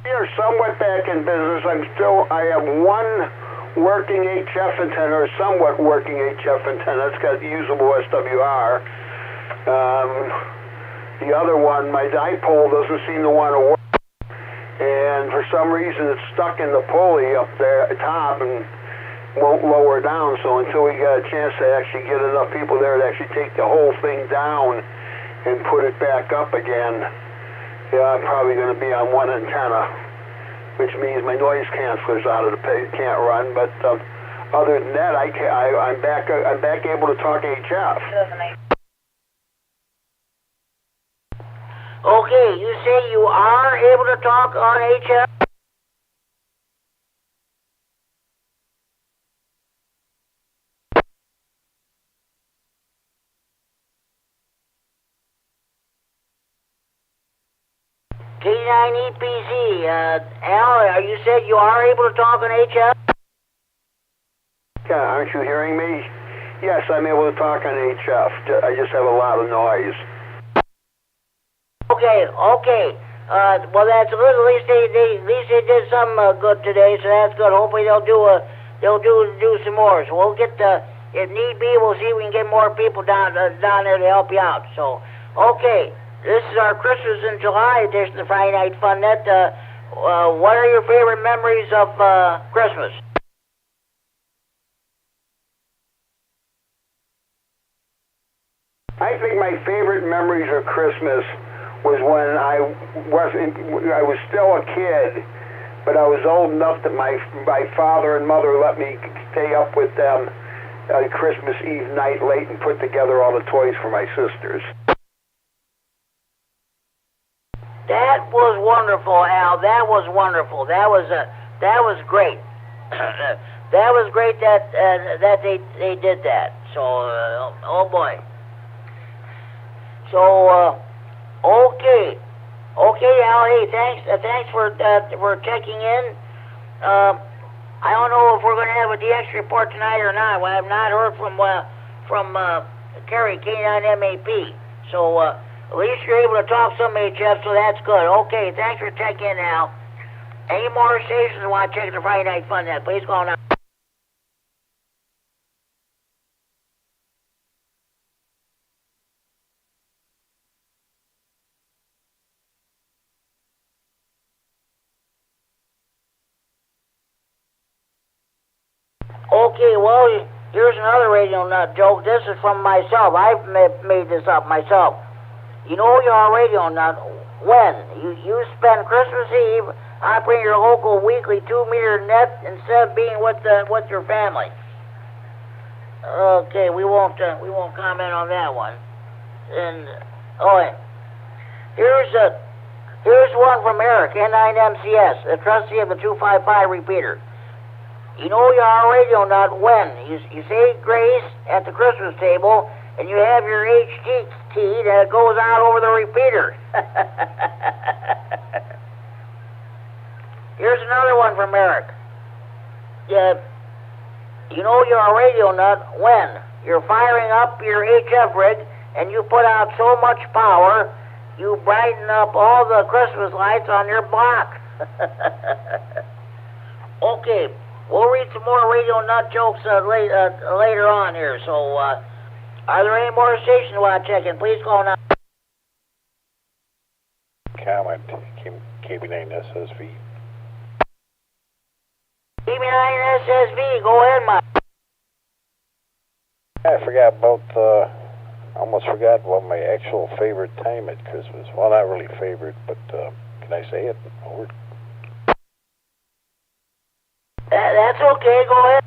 We are somewhat back in business. I have one working HF antenna, or somewhat working HF antenna. It's got usable SWR. The other one, my dipole doesn't seem to want to work. And for some reason it's stuck in the pulley up there at the top and won't lower down. So until we get a chance to actually get enough people there to actually take the whole thing down and put it back up again, I'm probably going to be on one antenna, which means my noise canceler's out of the can't run. But other than that, I'm back able to talk HF. Okay, you say you are able to talk on HF? K9EPZ, Al, you said you are able to talk on HF? Yeah, aren't you hearing me? Yes, I'm able to talk on HF. I just have a lot of noise. Okay. Well, that's good. At least they did some good today, so that's good. Hopefully they'll do some more. So we'll get if need be, we'll see if we can get more people down there to help you out. So, okay, this is our Christmas in July edition of Friday Night Fun Net. What are your favorite memories of Christmas? I think my favorite memories of Christmas was when I was still a kid, but I was old enough that my father and mother let me stay up with them Christmas Eve night late and put together all the toys for my sisters. That was wonderful, Al. That was wonderful. That was great. That was great that they did that. So, oh boy. So, okay, Al. Hey, thanks for checking in. I don't know if we're going to have a DX report tonight or not. Well, I have not heard from Kerry K9MED. So at least you're able to talk some HF, so that's good. Okay, thanks for checking in, Al. Any more stations want to check the Friday Night Fun Net? Please call now. Okay, well, here's another radio nut joke. This is from myself. I've made this up myself. You know you're a radio nut when you spend Christmas Eve operating your local weekly 2-meter net instead of being with your family. Okay, we won't comment on that one. And here's one from Eric, N9MCS, the trustee of the 255 repeater. You know you're a radio nut when you say grace at the Christmas table and you have your HT key that goes out over the repeater. Here's another one from Eric. You know you're a radio nut when you're firing up your HF rig and you put out so much power you brighten up all the Christmas lights on your block. Okay. We'll read some more radio nut jokes later on here. So, are there any more stations you want to check in? Please call now. Comment, KB9SSV. KB9SSV, go ahead, Mike. I almost forgot about my actual favorite time at Christmas. Well, not really favorite, but can I say it? Over. That's okay, go ahead.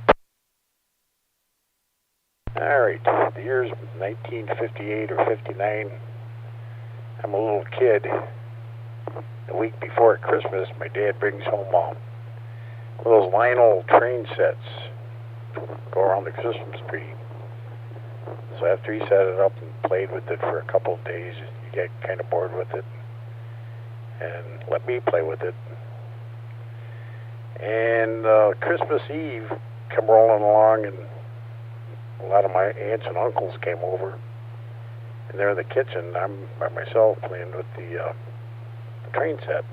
All right, the year's 1958 or 59. I'm a little kid. The week before Christmas, my dad brings home one of those Lionel train sets go around the Christmas tree. So after he set it up and played with it for a couple of days, you get kind of bored with it and let me play with it. And Christmas Eve come rolling along, and a lot of my aunts and uncles came over, and they're in the kitchen. I'm by myself playing with the train set,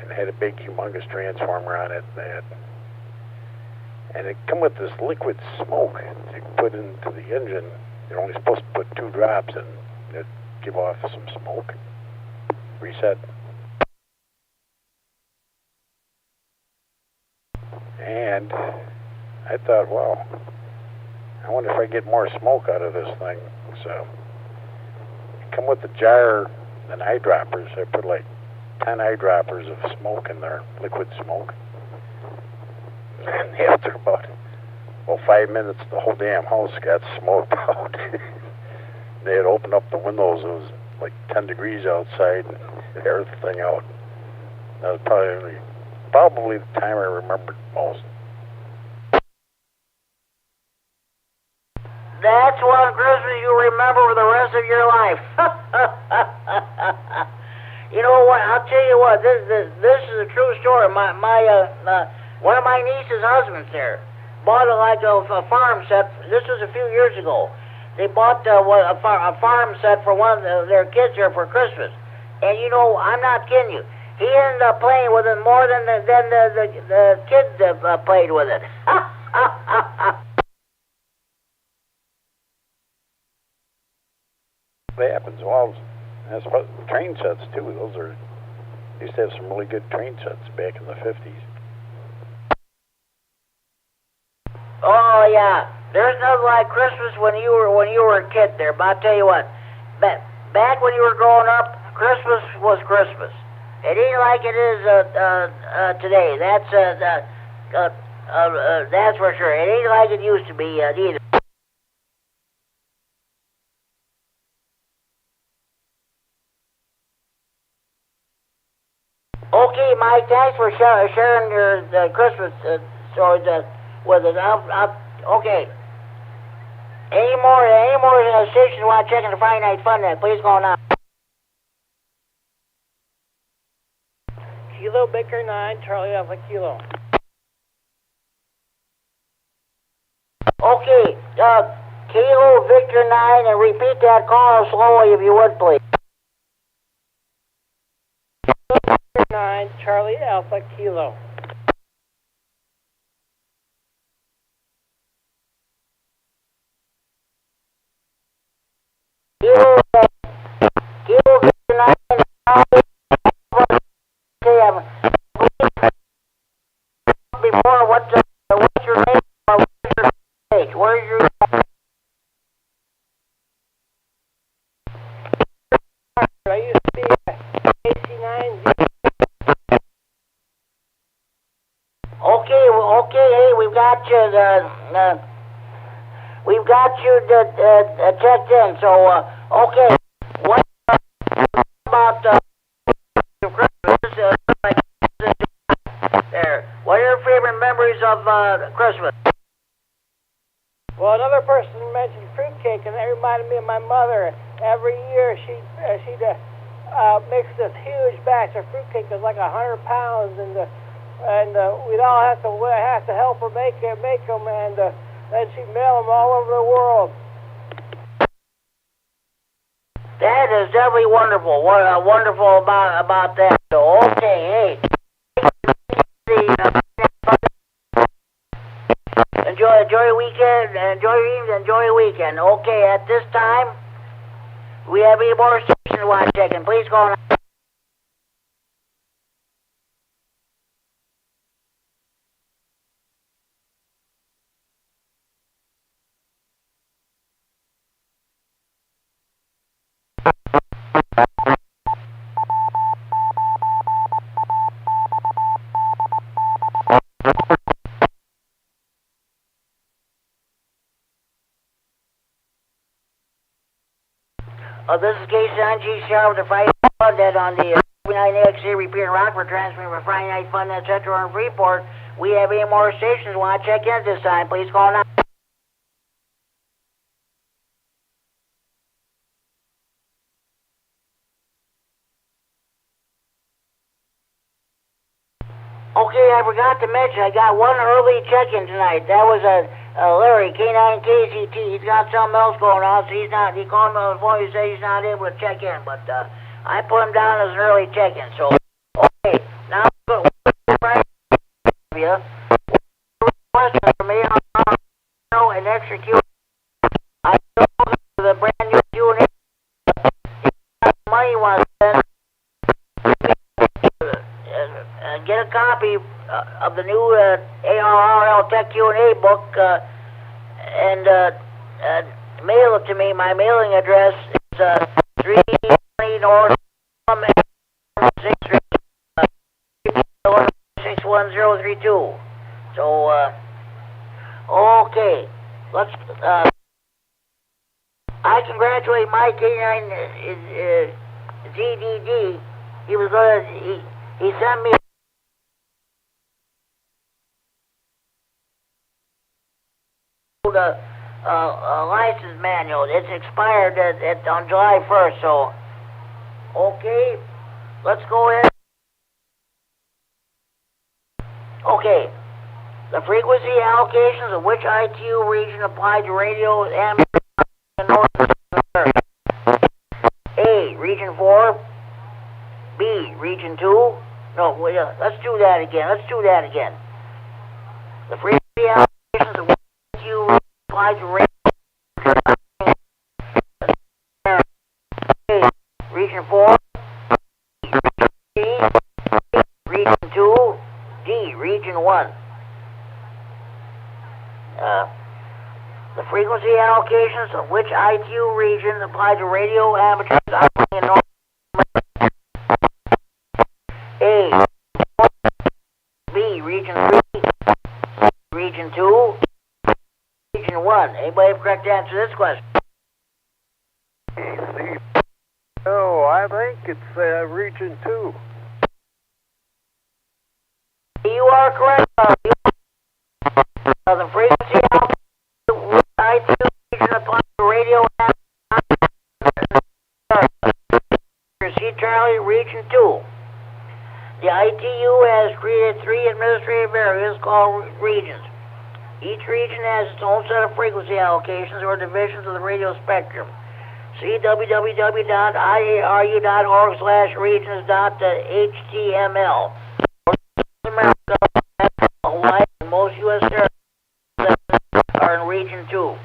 and it had a big, humongous transformer on it, and it come with this liquid smoke that you put into the engine. You're only supposed to put 2 drops, and it'd give off some smoke. Reset. And I thought, well, I wonder if I get more smoke out of this thing. So, come with the jar and eyedroppers. I put like 10 eyedroppers of smoke in there, liquid smoke. And after about 5 minutes, the whole damn house got smoked out. They had opened up the windows. It was like 10 degrees outside and everything out. That was probably the time I remembered most. That's one Christmas you remember for the rest of your life. You know what? I'll tell you what. This is a true story. One of my niece's husbands there bought a farm set. This was a few years ago. They bought a farm set for one of their kids there for Christmas. And you know, I'm not kidding you. He ended up playing with it more than the kids played with it. That happens. Well, that's about train sets too. Used to have some really good train sets back in the 50s. Oh yeah, there's nothing like Christmas when you were a kid there. But I'll tell you what, back when you were growing up, Christmas was Christmas. It ain't like it is today. That's for sure. It ain't like it used to be either. Okay, Mike, thanks for sharing your Christmas stories with us. Okay. Any more stations you want to check in the Friday Night Fun Net, please go on. Kilo Baker 9, Charlie Alpha Kilo. Okay, Kilo Victor 9, and repeat that call slowly if you would, please. 9, Charlie Alpha Kilo. Kilo Victor 9, before, what's your name or what's your age? Where's your... I used to be KC9. Okay, hey, we've got you checked in, so, okay. What about, Christmas, there? What are your favorite memories of, Christmas? Well, another person mentioned fruitcake, and that reminded me of my mother. Every year, she'd mix this huge batch of fruitcake. It was like 100 pounds, and we'd all have to help her make them, and then she'd mail them all over the world. That is definitely wonderful. What wonderful about that. So, okay, hey. Enjoy your weekend, enjoy your evening, enjoy your weekend. Okay, at this time, we have any more stations you want to check in. Please go on. This is K9RFD with the Friday Night Fun Net on the W9AXD Repeater Rockford, transmitting for Friday Night Fun Net Central and Freeport. We have any more stations want to check in this time. Please call now. Okay, I forgot to mention, I got one early check-in tonight. That was Larry, K9KZT. He's got something else going on, so he called me on the phone, he said he's not able to check in, but I put him down as an early check-in, so, okay, now, question for me, an extra Q. I know the brand new Q&A, money was spent. Get a copy of the new ARRL Tech Q&A book and mail it to me. My mailing address is 320 North 61032. So, okay, let's. I congratulate my K9RFD. He was he sent me the license manual. It's expired on July 1st, so okay, let's go ahead. Okay, the frequency allocations of which ITU region apply to radio amateur in North America. A, region 4. B, region 2. No, wait, let's do that again. The frequency allocations of which ITU region apply to radio A, region 4. B, region 2. D, region 1. The frequency allocations of which ITU region apply to radio amateurs operating in North America. A, B, region 3, region 2, region 1. Anybody have a correct answer to this question? Oh, I think it's region 2. You are correct. The frequency allocations of which ITU region apply to radio amateurs. C, Charlie, region 2. The ITU has created 3 administrative areas called regions. Each region has its own set of frequency allocations or divisions of the radio spectrum. See www.iarU.org/regions.html. America, Hawaii, and most U.S. territories are in region 2.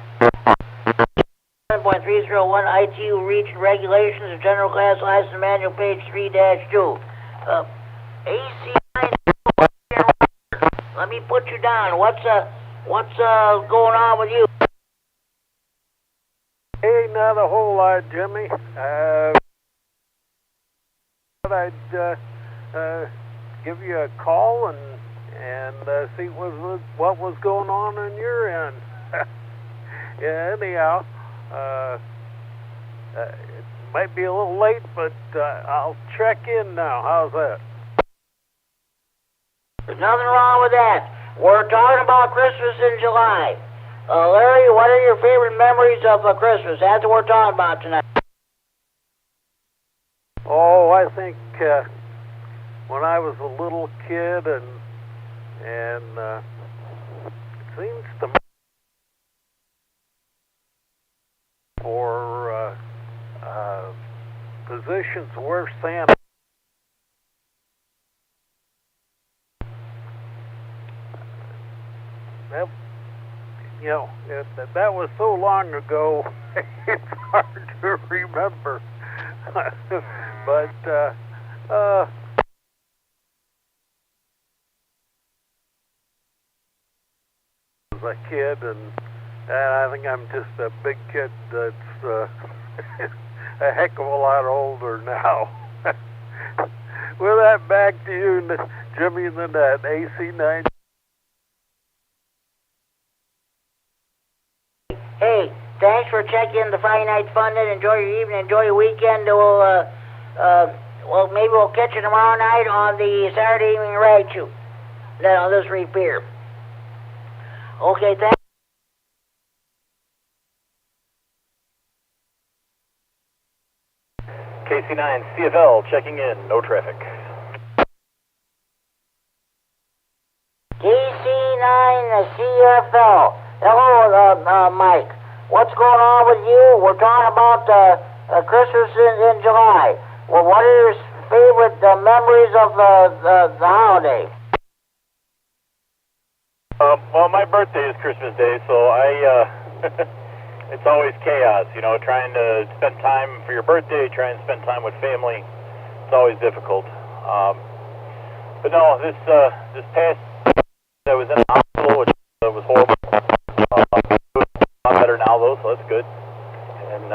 7.301 ITU region regulations of general class license manual, page 3-2. AC9, let me put you down. What's going on with you? Hey, not a whole lot, Jimmy. Thought I'd give you a call and see what was going on your end. Yeah, anyhow, it might be a little late, but I'll check in now. How's that? There's nothing wrong with that. We're talking about Christmas in July. Larry, what are your favorite memories of Christmas? That's what we're talking about tonight. Oh, I think when I was a little kid, and it seems to me for positions where Santa. That was so long ago, it's hard to remember. But, as a kid, and I think I'm just a big kid that's a heck of a lot older now. With that, back to you, Jimmy in the net, AC9. Hey, thanks for checking the Friday Night Fun Net. Enjoy your evening, enjoy your weekend. Well, maybe we'll catch you tomorrow night on the Saturday evening ride shoot. Then on this repeater. Okay, thanks. KC9 CFL checking in, no traffic. KC9 CFL. Hello, Mike. What's going on with you? We're talking about Christmas in July. Well, what are your favorite memories of the holiday? Well, my birthday is Christmas Day, so it's always chaos, trying to spend time for your birthday, trying to spend time with family. It's always difficult. But no, this past, I was in the hospital, which was horrible. I'm better now, though, so that's good. And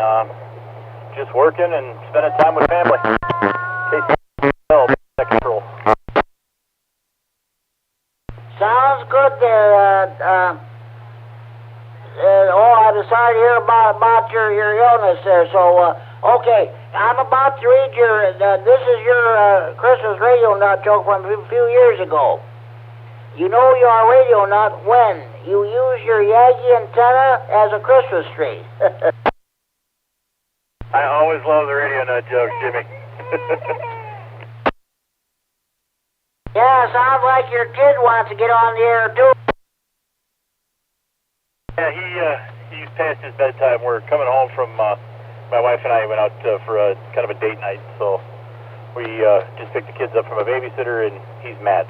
just working and spending time with family. Control. Sounds good there. sorry to hear about your illness there. So, okay, I'm about to read your, this is your Christmas radio nut joke from a few years ago. You know you're a radio nut when you use your Yagi antenna as a Christmas tree. I always love the radio nut jokes, Jimmy. Yeah, sounds like your kid wants to get on the air, too. Yeah, he's past his bedtime. We're coming home from, my wife and I went out for a kind of a date night, so we just picked the kids up from a babysitter, and he's mad.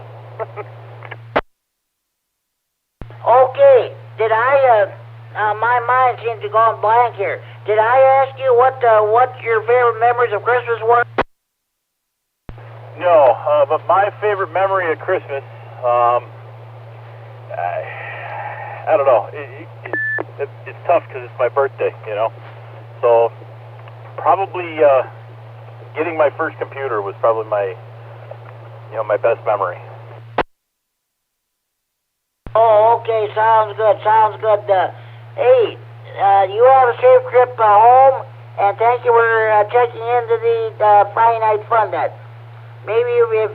Okay, did I, my mind seems to go blank here. Did I ask you what your favorite memories of Christmas were? No, but my favorite memory of Christmas, I don't know. It's tough because it's my birthday, you know. So probably getting my first computer was probably my best memory. Oh, okay, sounds good. Hey, you have a safe trip home, and thank you for checking into the Friday Night Fun Net. Maybe if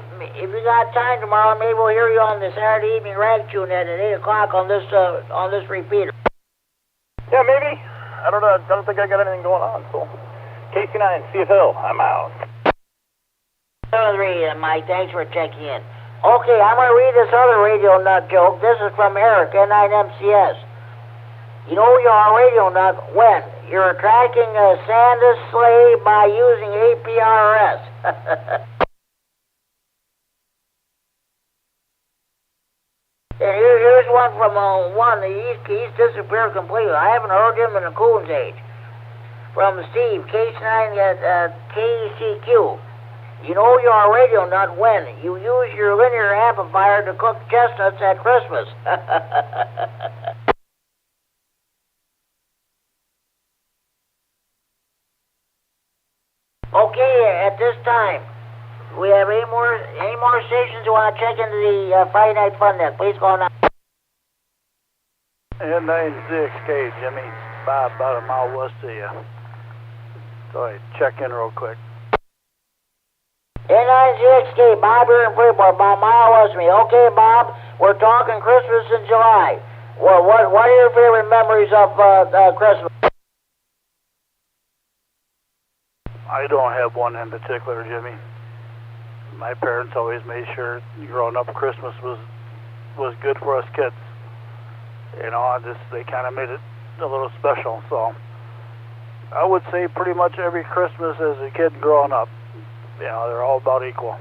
you got time tomorrow, maybe we'll hear you on the Saturday evening rag tune at 8 o'clock on this repeater. Yeah, maybe. I don't know. I don't think I got anything going on. So, K9, see you, Phil. I'm out. Mike, thanks for checking in. Okay, I'm going to read this other radio nut joke. This is from Eric, K9MCS. You know you're a radio nut when you're tracking a Santa's sleigh by using APRS. Here's one from one. He's disappeared completely. I haven't heard him in a coon's age. From Steve, K9KCQ. You know you're a radio nut when you use your linear amplifier to cook chestnuts at Christmas. Okay, at this time, we have any more stations who want to check into the Friday Night Fun Net? Please go on. K9RFD Jimmy, Bob, about a mile west of you. Go ahead, check in real quick. K9RFD, Bob here in Freeport, about a mile west of me. Okay, Bob, we're talking Christmas in July. Well, what are your favorite memories of Christmas? I don't have one in particular, Jimmy. My parents always made sure growing up Christmas was good for us kids. You know, they kind of made it a little special. So I would say pretty much every Christmas as a kid growing up, you know, they're all about equal.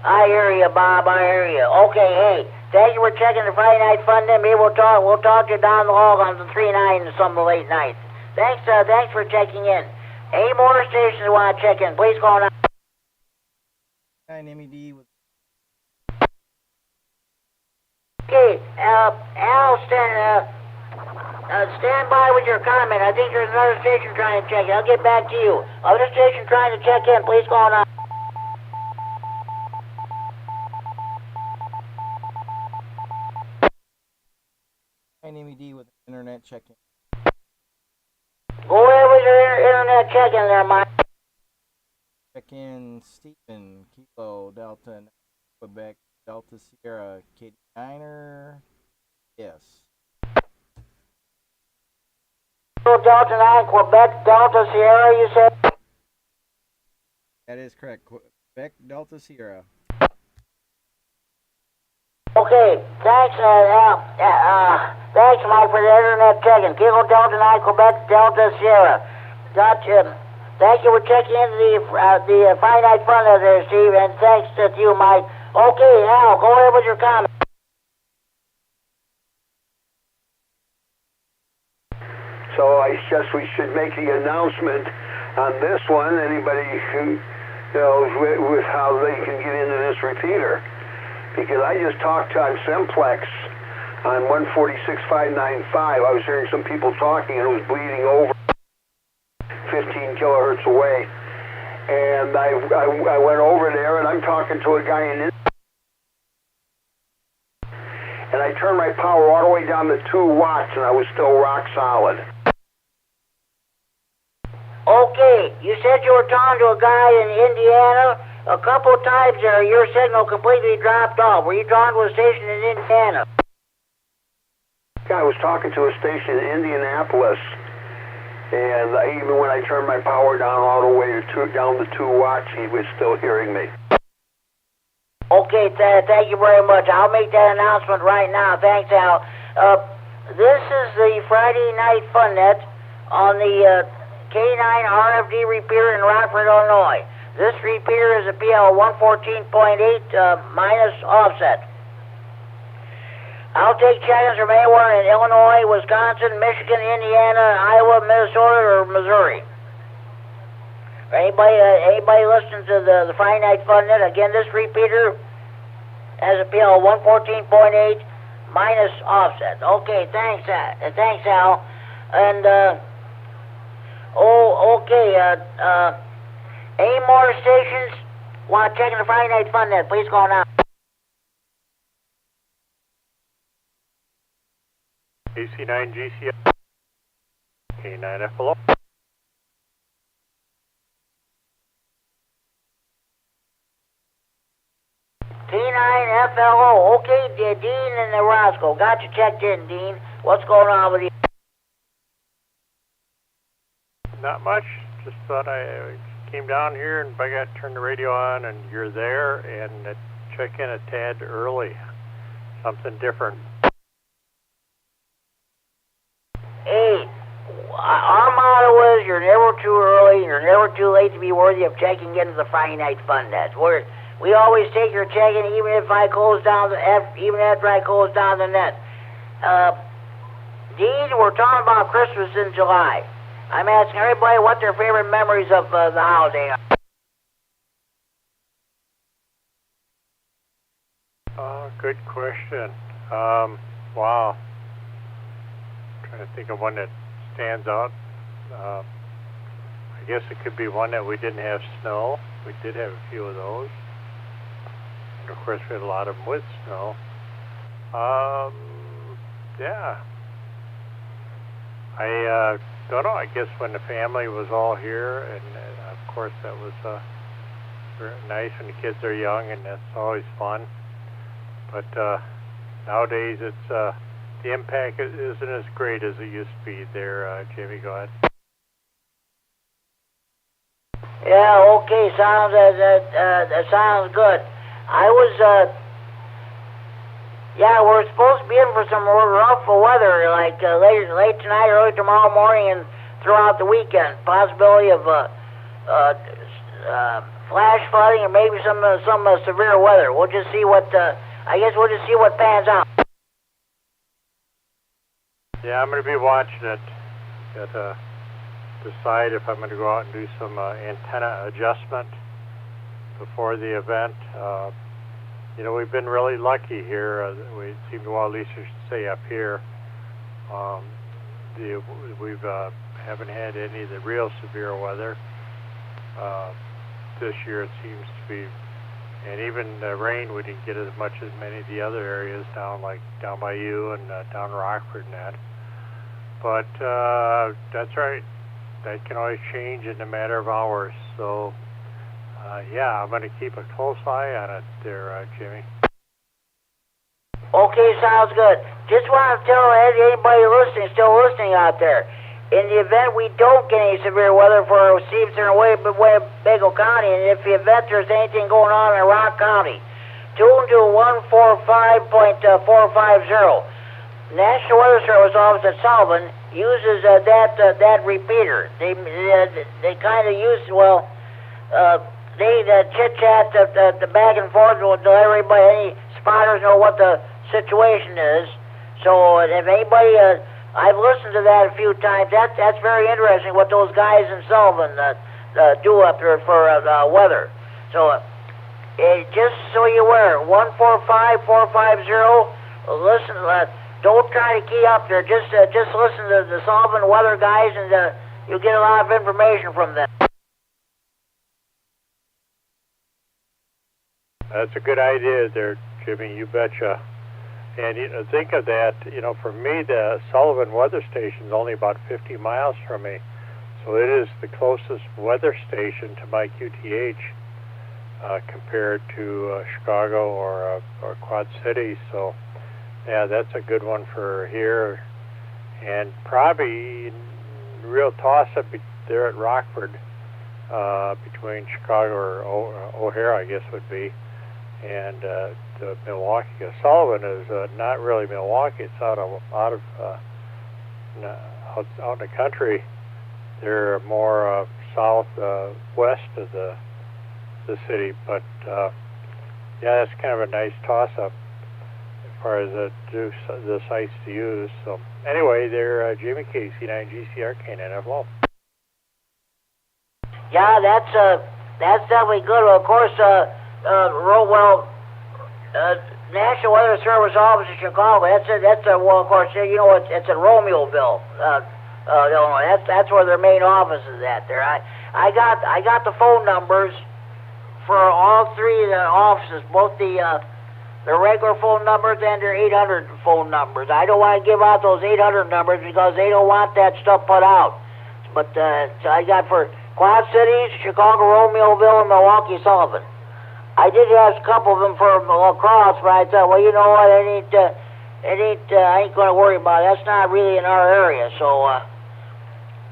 I hear you, Bob. I hear you. Okay, hey, thank you for checking the Friday Night Fun Day. Maybe we'll talk to you down the hall on the 3-9 and some late nights. Thanks for checking in. Any more stations who want to check in, please call now. K9MED with. Okay, Al, stand by with your comment. I think there's another station trying to check in. I'll get back to you. Other station trying to check in, please call now. K9MED with internet check-in. Go ahead with your internet check-in there, Mike. Check-in Stephen, Kilo, Delta, Quebec, Delta Sierra, KD9er, yes. Delta 9, Quebec, Delta Sierra, you said? That is correct. Quebec, Delta Sierra. Okay, thanks, thanks, Mike, for the internet checking. Kilo Delta 9, Quebec, Delta Sierra. Gotcha. Thank you for checking into the Friday Night Fun there, Steve, and thanks to you, Mike. Okay, Al, go ahead with your comment. So I guess we should make the announcement on this one. Anybody who knows with how they can get into this repeater. Because I just talked on Simplex on 146.595. I was hearing some people talking and it was bleeding over 15 kilohertz away. And I went over there and I'm talking to a guy in and I I turned my power all the way down to 2 watts, and I was still rock solid. Okay, you said you were talking to a guy in Indiana. A couple of times there, your signal completely dropped off. Were you talking to a station in Indiana? Yeah, I was talking to a station in Indianapolis, and even when I turned my power down all the way down to 2 watts, he was still hearing me. Okay, thank you very much. I'll make that announcement right now. Thanks, Al. This is the Friday Night Fun Net on the K9RFD Repeater in Rockford, Illinois. This repeater is a PL 114.8 minus offset. I'll take check-ins from anywhere in Illinois, Wisconsin, Michigan, Indiana, Iowa, Minnesota, or Missouri. Anybody listening to the Friday Night Fun Net? Again, this repeater has a PL 114.8 minus offset. Okay, thanks, Al. And any more stations want to check in the Friday Night Fun Net? Please call now. AC9GCF, K9FLO. K9FLO. Okay, Dean and Roscoe. Got you checked in, Dean. What's going on with you? Not much. Just thought I came down here and I got to turn the radio on and you're there and check in a tad early. Something different. Hey, our motto is you're never too early, you're never too late to be worthy of checking into the Friday Night Fun Net. We always take your check-in even after I close down the net. Dean, we're talking about Christmas in July. I'm asking everybody what their favorite memories of the holiday are. Good question. Wow. Trying to think of one that stands out. I guess it could be one that we didn't have snow. We did have a few of those. And of course, we had a lot of them with snow. Yeah. I don't know. I guess when the family was all here, and of course that was very nice when the kids are young, and that's always fun. But nowadays, it's the impact isn't as great as it used to be. There, Jimmy, go ahead. Yeah. Okay. That sounds good. I was. Yeah, we're supposed to be in for some rough weather, like late tonight, early tomorrow morning, and throughout the weekend. Possibility of flash flooding and maybe some severe weather. We'll just see what. I guess we'll just see what pans out. Yeah, I'm going to be watching it. Got to decide if I'm going to go out and do some antenna adjustment before the event. You know, we've been really lucky here. We seem to, well, at least I should say up here, we've haven't had any of the real severe weather. This year it seems to be, and even the rain, we didn't get as much as many of the other areas down by you and down Rockford and that. But that's right. That can always change in a matter of hours. So, yeah, I'm going to keep a close eye on it there, Jimmy. Okay, sounds good. Just want to tell anybody still listening out there, in the event we don't get any severe weather for Stevenson or Winnebago County, and if the event there's anything going on in Rock County, tune to 145.450. National Weather Service office at Sullivan uses that repeater. They kind of use, they chit-chat the back and forth will let everybody, any spotters know what the situation is. So if anybody, I've listened to that a few times. That's very interesting what those guys in Sullivan do up there for weather. So just so you're aware, 145-450. Listen. Don't try to key up there. Just listen to the Sullivan weather guys, and you'll get a lot of information from them. That's a good idea there, Jimmy. You betcha. And think of that, for me, the Sullivan weather station is only about 50 miles from me. So it is the closest weather station to my QTH compared to Chicago or Quad Cities. So, yeah, that's a good one for here. And probably real toss-up there at Rockford between Chicago or O'Hare, I guess would be, and Milwaukee. Sullivan is not really Milwaukee. It's out in the country. They're more southwest of the city, but yeah, that's kind of a nice toss-up as far as the sites to use. So anyway, they're Jimmy KC9GCR K9FLO. Yeah, that's definitely good. Of course, National Weather Service office in Chicago. Well, of course, it's in Romeoville, Illinois. That's where their main office is at. There, I got the phone numbers for all three of the offices, both the regular phone numbers and their 800 phone numbers. I don't want to give out those 800 numbers because they don't want that stuff put out. But so I got for Quad Cities, Chicago, Romeoville, and Milwaukee, Sullivan. I did ask a couple of them for La Crosse, but I thought, well, you know what, I ain't going to worry about it. That's not really in our area. So,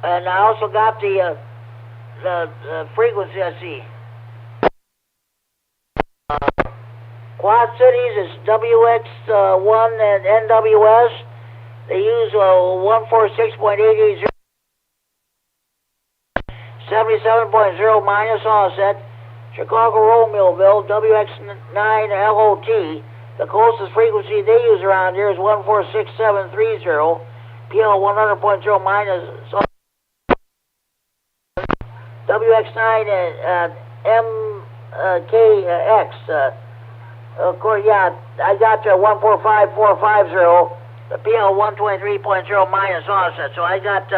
and I also got the frequency. Let's see. Quad Cities is WX1 and NWS. They use 146.880. 77.0 minus offset. Chicago Romeoville, WX9LOT. The closest frequency they use around here is 146.730. PL 100.0 minus WX9 MKX. Of course, yeah, I got 145.450. The PL 123.0 minus offset. So I got.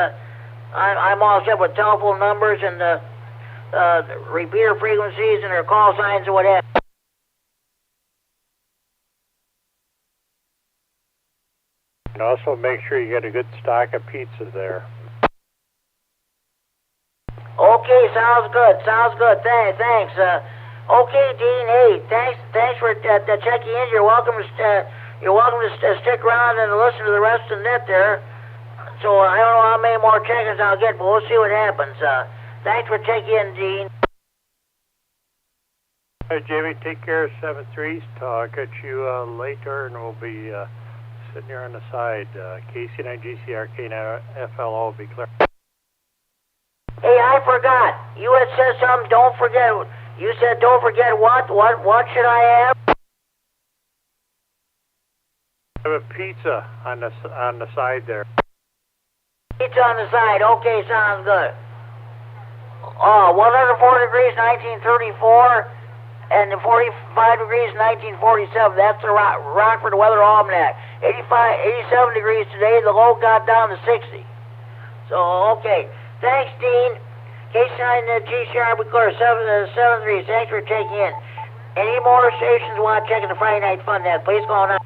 I'm all set with telephone numbers and repeater frequencies and their call signs and whatever. And also make sure you get a good stock of pizza there. Okay, sounds good. Thanks. Okay, Dean. Hey, thanks for checking in. You're welcome to stick around and listen to the rest of the net there. So I don't know how many more check-ins I'll get, but we'll see what happens. Thanks for checking in, Dean. Hey, Jimmy, take care of 7-3s. I'll catch you later, and we'll be sitting here on the side. KC9GCR K9FLO will be clear. Hey, I forgot. You had said something. Don't forget. You said don't forget what? What should I have? I have a pizza on the side there. Pizza on the side. Okay, sounds good. 104 degrees, 1934, and 45 degrees, 1947. That's the Rockford Weather Almanac. 87 degrees today. The low got down to 60. So, okay. Thanks, Dean. K9GCR, we clear 7-3. Thanks for checking in. Any more stations want to check in the Friday Night Fun net? Please call now.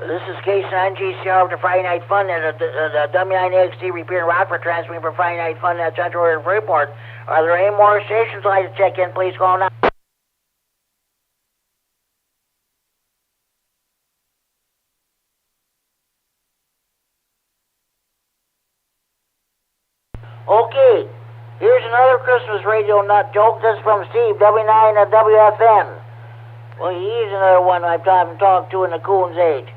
This is K9GCR with the Friday Night Fun net. The W9AXD Repeater Rockford transmitting for Friday Night Fun net Central Area Freeport. Are there any more stations you'd like to check in? Please call now. Okay, here's another Christmas radio nut joke. This is from Steve, W9WFN. Well, he's another one I've talked to in the Coon's age.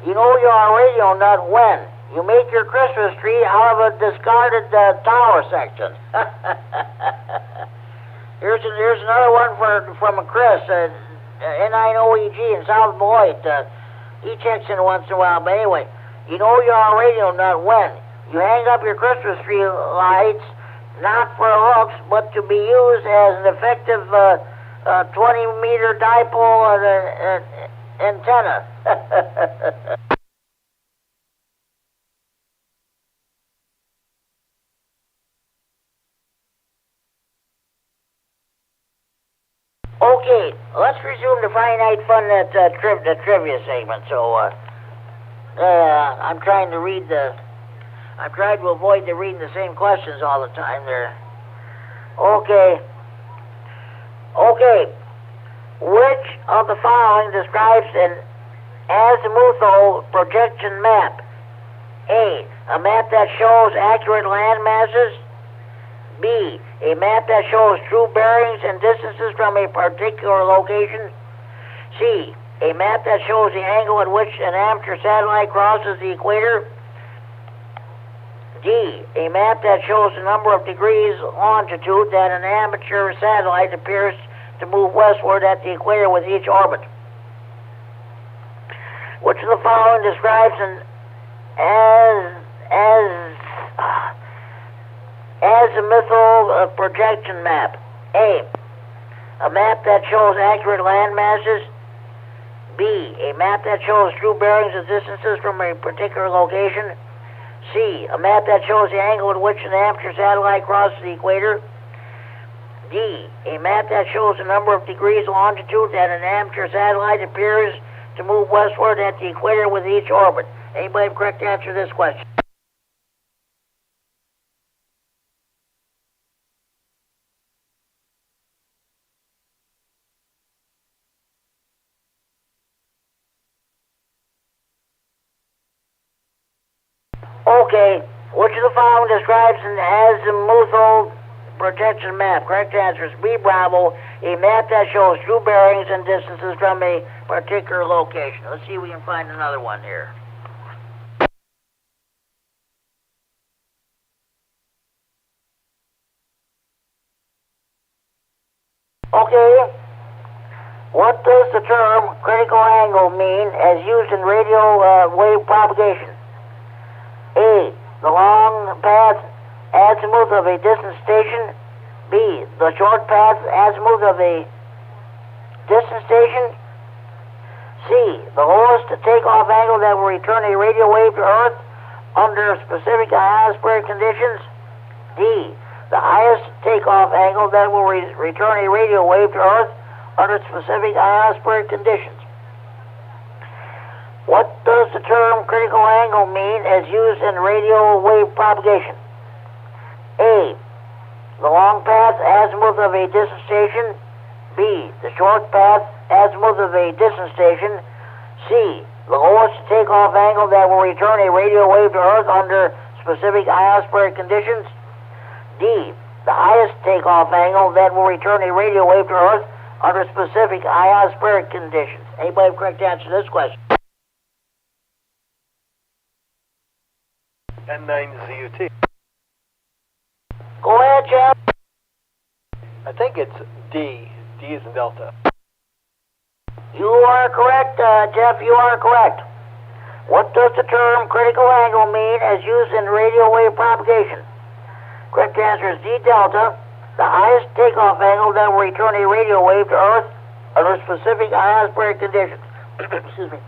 You know you're on radio nut when you make your Christmas tree out of a discarded tower section. Here's another one from Chris, N9OEG in South Beloit. He checks in once in a while, but anyway, you know you're on radio nut when you hang up your Christmas tree lights, not for looks, but to be used as an effective 20-meter dipole antenna. Okay, let's resume the Friday night fun, the trivia segment. So, I'm trying to avoid reading the same questions all the time there. Okay. Which of the following describes an azimuthal projection map? A map that shows accurate land masses. B, a map that shows true bearings and distances from a particular location. C, a map that shows the angle at which an amateur satellite crosses the equator. D, a map that shows the number of degrees longitude that an amateur satellite appears to move westward at the equator with each orbit. Which of the following describes an azimuthal projection map? A map that shows accurate land masses. B, a map that shows true bearings and distances from a particular location. C, a map that shows the angle at which an amateur satellite crosses the equator. D, a map that shows the number of degrees longitude that an amateur satellite appears to move westward at the equator with each orbit. Anybody have a correct answer to this question? Okay, which of the following describes an azimuthal projection map? Correct answer is B, Bravo, a map that shows true bearings and distances from a particular location. Let's see if we can find another one here. Okay, what does the term critical angle mean as used in radio wave propagation? A, the long path azimuth of a distant station. B, the short path azimuth of a distant station. C, the lowest takeoff angle that will return a radio wave to Earth under specific ionospheric conditions. D, the highest takeoff angle that will return a radio wave to Earth under specific ionospheric conditions. What does the term critical angle mean as used in radio wave propagation? A, the long path azimuth of a distant station. B, the short path azimuth of a distant station. C, the lowest takeoff angle that will return a radio wave to Earth under specific ionospheric conditions. D, the highest takeoff angle that will return a radio wave to Earth under specific ionospheric conditions. Anybody have a correct answer to this question? N9ZUT. Go ahead, Jeff. I think it's D. D is in Delta. You are correct, Jeff. You are correct. What does the term critical angle mean as used in radio wave propagation? Correct answer is D, Delta, the highest takeoff angle that will return a radio wave to Earth under specific ionospheric conditions. Excuse me.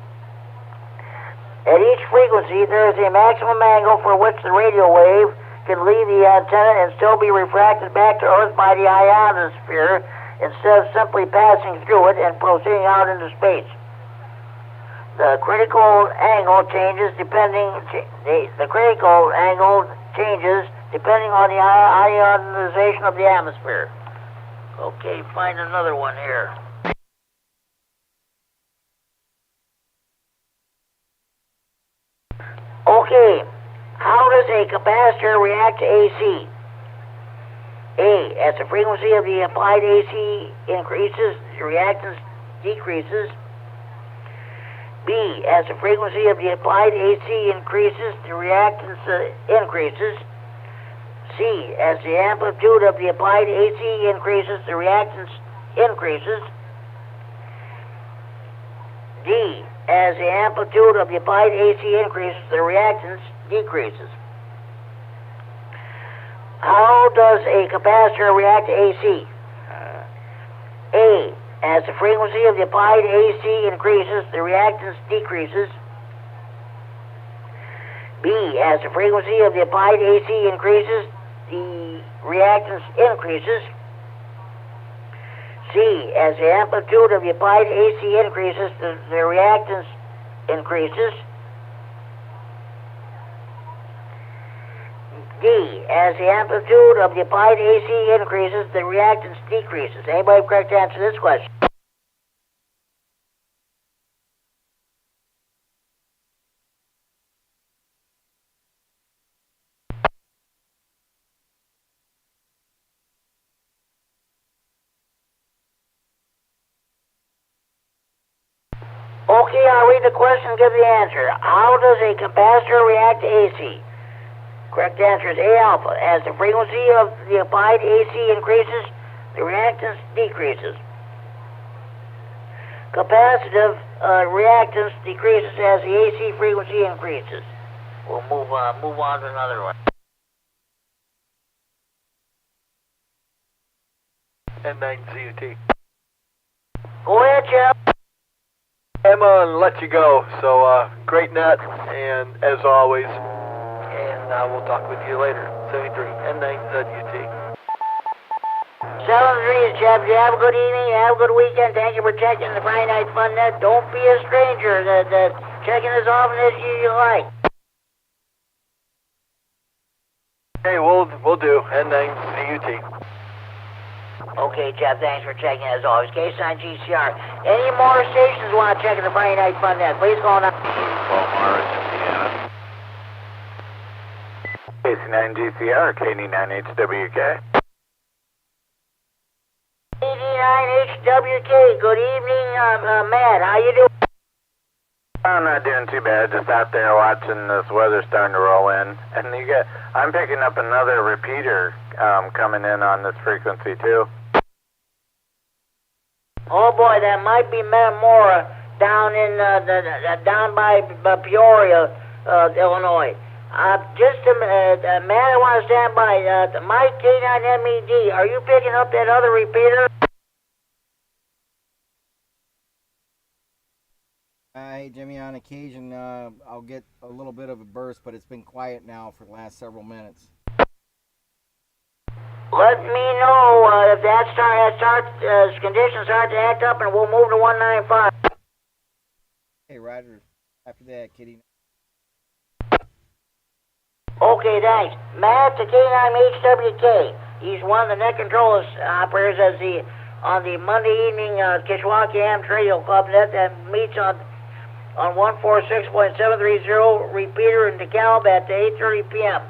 At each frequency, there is a maximum angle for which the radio wave can leave the antenna and still be refracted back to Earth by the ionosphere instead of simply passing through it and proceeding out into space. The critical angle changes depending on the ionization of the atmosphere. Okay, find another one here. Okay, how does a capacitor react to AC? A, as the frequency of the applied AC increases, the reactance decreases. B, as the frequency of the applied AC increases, the reactance increases. C, as the amplitude of the applied AC increases, the reactance increases. D, as the amplitude of the applied AC increases, the reactance decreases. How does a capacitor react to AC? A, as the frequency of the applied AC increases, the reactance decreases. B, as the frequency of the applied AC increases, the reactance increases. C, as the amplitude of the applied AC increases, the reactance increases. D, as the amplitude of the applied AC increases, the reactance decreases. Anybody correct to answer this question? Okay, I'll read the question and give the answer. How does a capacitor react to AC? Correct answer is A alpha. As the frequency of the applied AC increases, the reactance decreases. Capacitive reactance decreases as the AC frequency increases. We'll move on to another one. N9ZUT. Go ahead, Jeff. I'm gonna let you go. So great net, and as always, and we'll talk with you later. 73 N9ZUT. 73, Jeff. You have a good evening. You have a good weekend. Thank you for checking the Friday Night Fun Net. Don't be a stranger. Checking as often as you like. Hey, we'll do N9ZUT. Okay, Jeff, thanks for checking as always. K9 GCR. Any more stations want to check in the Friday Night Fun Net? Please call now. K9 GCR, KD9HWK. KD9HWK. Good evening, Matt. How you doing? I'm not doing too bad. Just out there watching this weather starting to roll in, and I'm picking up another repeater coming in on this frequency too. Oh boy, that might be Metamora down in down by Peoria, Illinois. Just a minute, Matt, I want to stand by. My K9MED, are you picking up that other repeater? Hey, Jimmy, on occasion, I'll get a little bit of a burst, but it's been quiet now for the last several minutes. Let me know if conditions start to act up, and we'll move to 195. Hey, Roger. After that, Kitty. Okay, thanks. Matt, the K9HWK. He's one of the net control operators on the Monday evening Kishwaukee Ham Radio Club net that meets on 146.730 repeater in DeKalb at 8:30 p.m.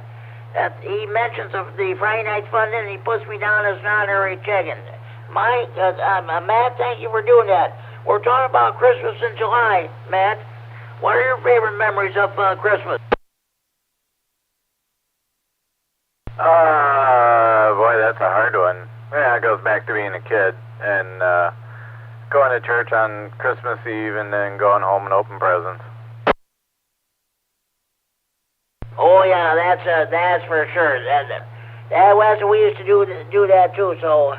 He mentions of the Friday Night Fun and he puts me down as an honorary check-in. Matt, thank you for doing that. We're talking about Christmas in July, Matt. What are your favorite memories of Christmas? Boy, that's a hard one. Yeah, it goes back to being a kid and going to church on Christmas Eve and then going home and open presents. Oh yeah, that's for sure. That was we used to do that too. So,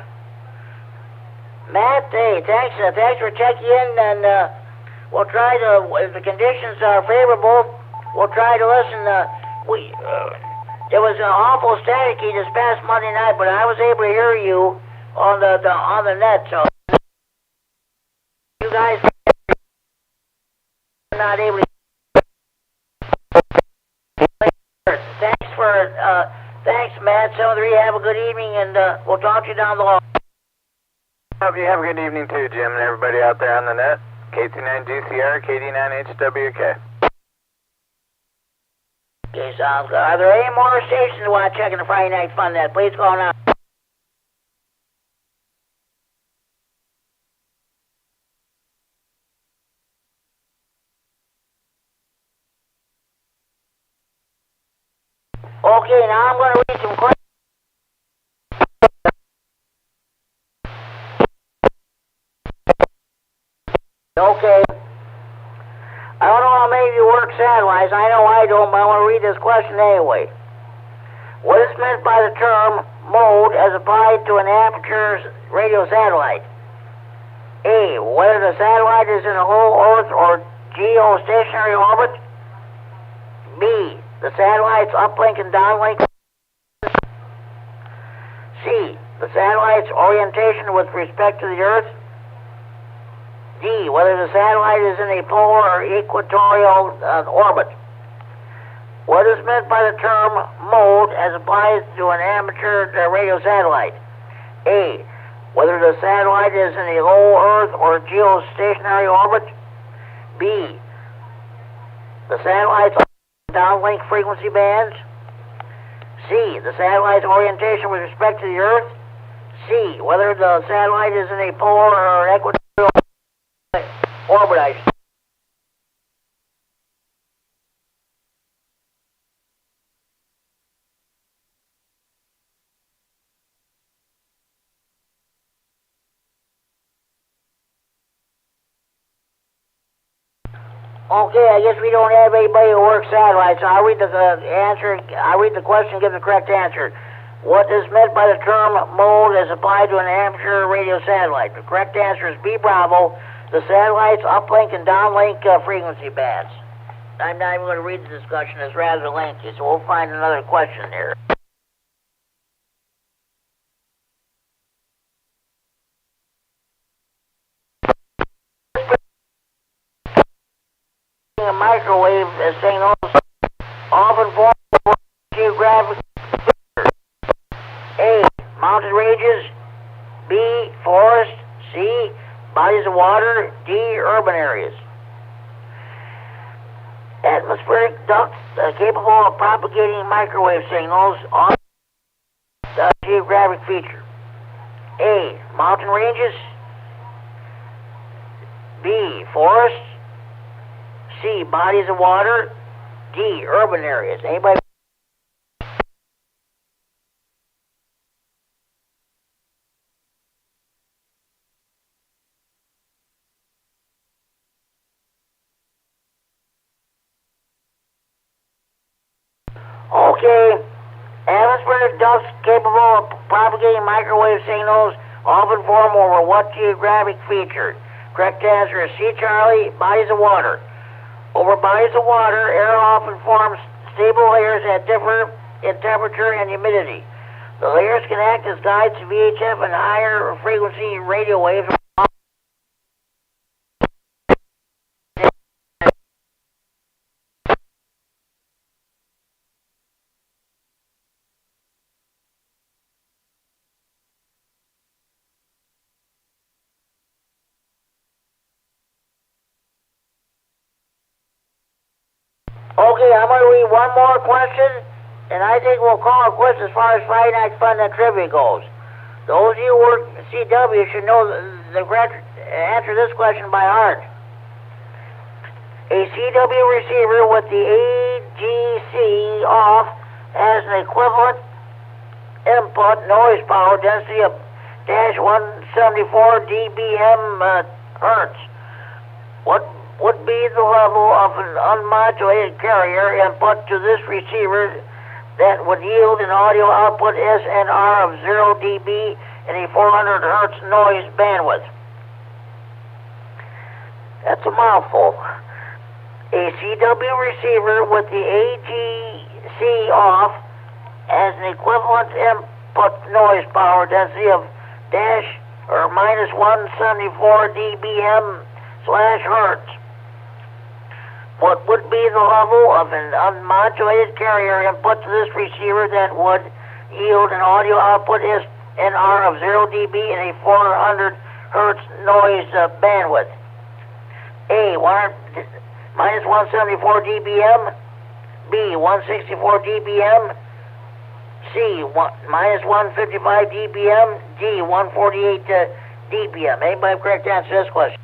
Matt, hey, thanks for checking in, and we'll try to, if the conditions are favorable, we'll try to listen. There was an awful staticky this past Monday night, but I was able to hear you on the net. So you guys are not able to. Thanks, Matt. 73, have a good evening, and we'll talk to you down the line. Hope you have a good evening too, Jim, and everybody out there on the net. KT9 GCR, KD9HWK. Okay, sounds good. Are there any more stations you want to check in the Friday Night Fun net? Please call now. Okay, now I'm going to read some questions. Okay. I don't know how many of you work satellites. I know I don't, but I want to read this question anyway. What is meant by the term mode as applied to an aperture radio satellite? A, whether the satellite is in a low Earth or geostationary orbit. B, the satellite's uplink and downlink. C, the satellite's orientation with respect to the Earth. D, whether the satellite is in a polar or equatorial orbit. What is meant by the term mode as applies to an amateur radio satellite? A, whether the satellite is in a low Earth or geostationary orbit. B, the satellite's downlink frequency bands. C, the satellite's orientation with respect to the Earth. C, whether the satellite is in a polar or equatorial orbit. Okay, I guess we don't have anybody who works satellites, so I'll read the answer. I'll read the question and give the correct answer. What is meant by the term mode as applied to an amateur radio satellite? The correct answer is B, Bravo, the satellite's uplink and downlink frequency bands. I'm not even going to read the discussion. It's rather lengthy, so we'll find another question there. A microwave signals often form geographic features. A, mountain ranges. B, forest. C, bodies of water. D, urban areas. Atmospheric ducts capable of propagating microwave signals on the geographic feature. A, mountain ranges. B, forests. C, bodies of water. D, urban areas. Anybody? Okay. Atmospheric ducts capable of propagating microwave signals often form over what geographic feature? Correct answer is C, Charlie, bodies of water. Over bodies of water, air often forms stable layers that differ in temperature and humidity. The layers can act as guides to VHF and higher frequency radio waves. Okay, I'm going to read one more question, and I think we'll call it quits as far as Friday Night Fun and Trivia goes. Those of you who work CW should know the correct answer this question by heart. A CW receiver with the AGC off has an equivalent input noise power density of -174 dBm hertz. What would be the level of an unmodulated carrier input to this receiver that would yield an audio output SNR of 0 dB and a 400 hertz noise bandwidth? That's a mouthful. A CW receiver with the AGC off has an equivalent input noise power density of -174 dBm/hertz. What would be the level of an unmodulated carrier input to this receiver that would yield an audio output SNR of 0 dB and a 400 hertz noise bandwidth? A, -174 dBm. B, 164 dBm. C, -155 dBm. D, 148 dBm. Anybody have correct answer to this question?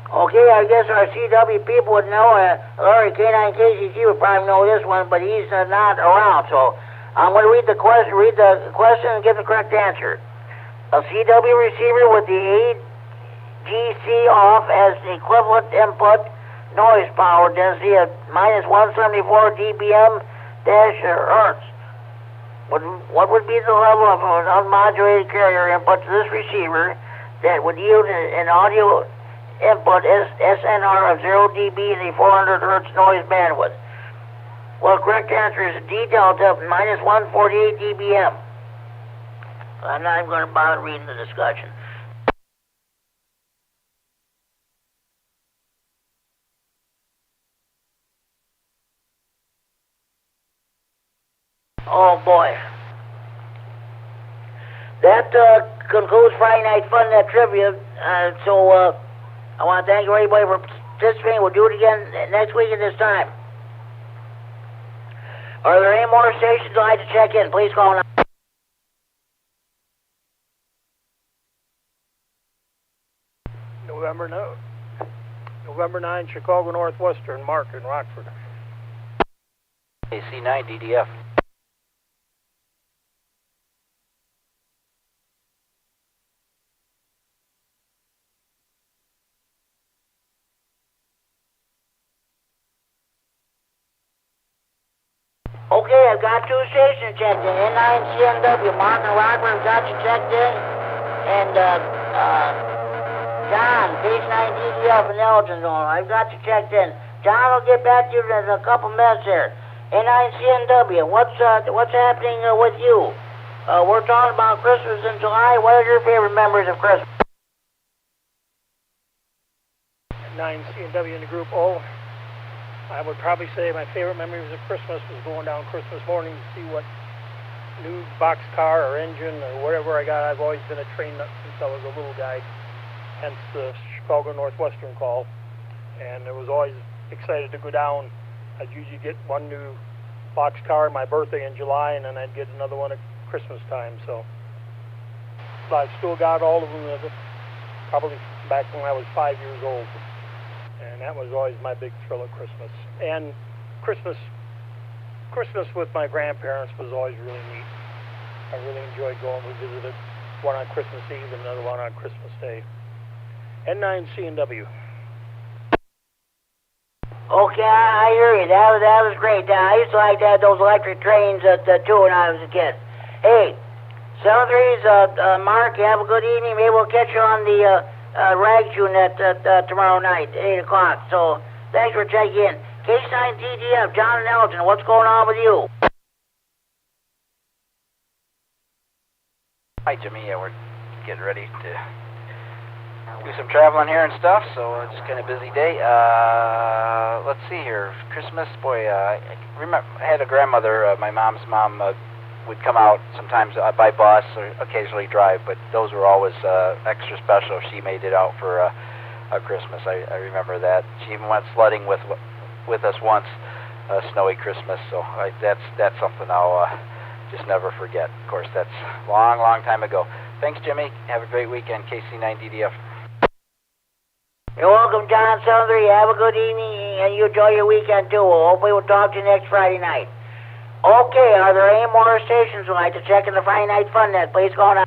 Okay, I guess our CW people would know. Larry K9KCG would probably know this one, but he's not around. So I'm going to read the question. And give the correct answer. A CW receiver with the AGC off has the equivalent input noise power density of -174 dBm-hertz. what would be the level of an unmodulated carrier input to this receiver that would yield an audio input SNR of 0 dB in a 400 hertz noise bandwidth? Well, the correct answer is D delta minus 148 dBm. I'm not even going to bother reading the discussion. Oh boy. That concludes Friday Night Fun Net Trivia. So I want to thank everybody for participating. We'll do it again next week at this time. Are there any more stations you'd like to check in? Please call now. November 9, Chicago Northwestern, Mark in Rockford. KC9DDF. Okay, I've got two stations checked in. N9CNW, Mark and Rockford have got you checked in. And John, K9DDF and Elgin, I've got you checked in. John will get back to you in a couple minutes here. N9CNW, what's happening with you? We're talking about Christmas in July. What are your favorite memories of Christmas? 9CNW in the group O. I would probably say my favorite memories of Christmas was going down Christmas morning to see what new boxcar or engine or whatever I got. I've always been a train nut since I was a little guy, hence the Chicago Northwestern call. And I was always excited to go down. I'd usually get one new boxcar on my birthday in July, and then I'd get another one at Christmas time. So I've still got all of them, probably back when I was 5 years old. And that was always my big thrill at Christmas. And Christmas with my grandparents was always really neat. I really enjoyed going. We visited one on Christmas Eve and another one on Christmas Day. N9CNW. Okay, I hear you. That was great. I used to like to have those electric trains too when I was a kid. Hey, 73's Mark, you have a good evening. Maybe we'll catch you on the Rags unit tomorrow night, 8 o'clock. So thanks for checking in. K9DDF, John and Elgin, what's going on with you? Hi, Jimmy. We're getting ready to do some traveling here and stuff, so just kind of busy day. Let's see here. Christmas, boy, I remember I had a grandmother, my mom's mom, would come out sometimes by bus or occasionally drive, but those were always extra special. She made it out for Christmas. I remember that. She even went sledding with us once, snowy Christmas. So that's something I'll just never forget. Of course, that's a long, long time ago. Thanks, Jimmy. Have a great weekend. KC9DDF. You're welcome, John 73. Have a good evening, and you enjoy your weekend too. Hopefully we'll talk to you next Friday night. Okay, are there any more stations you'd like to check in the Friday Night Fun Net? Please go on.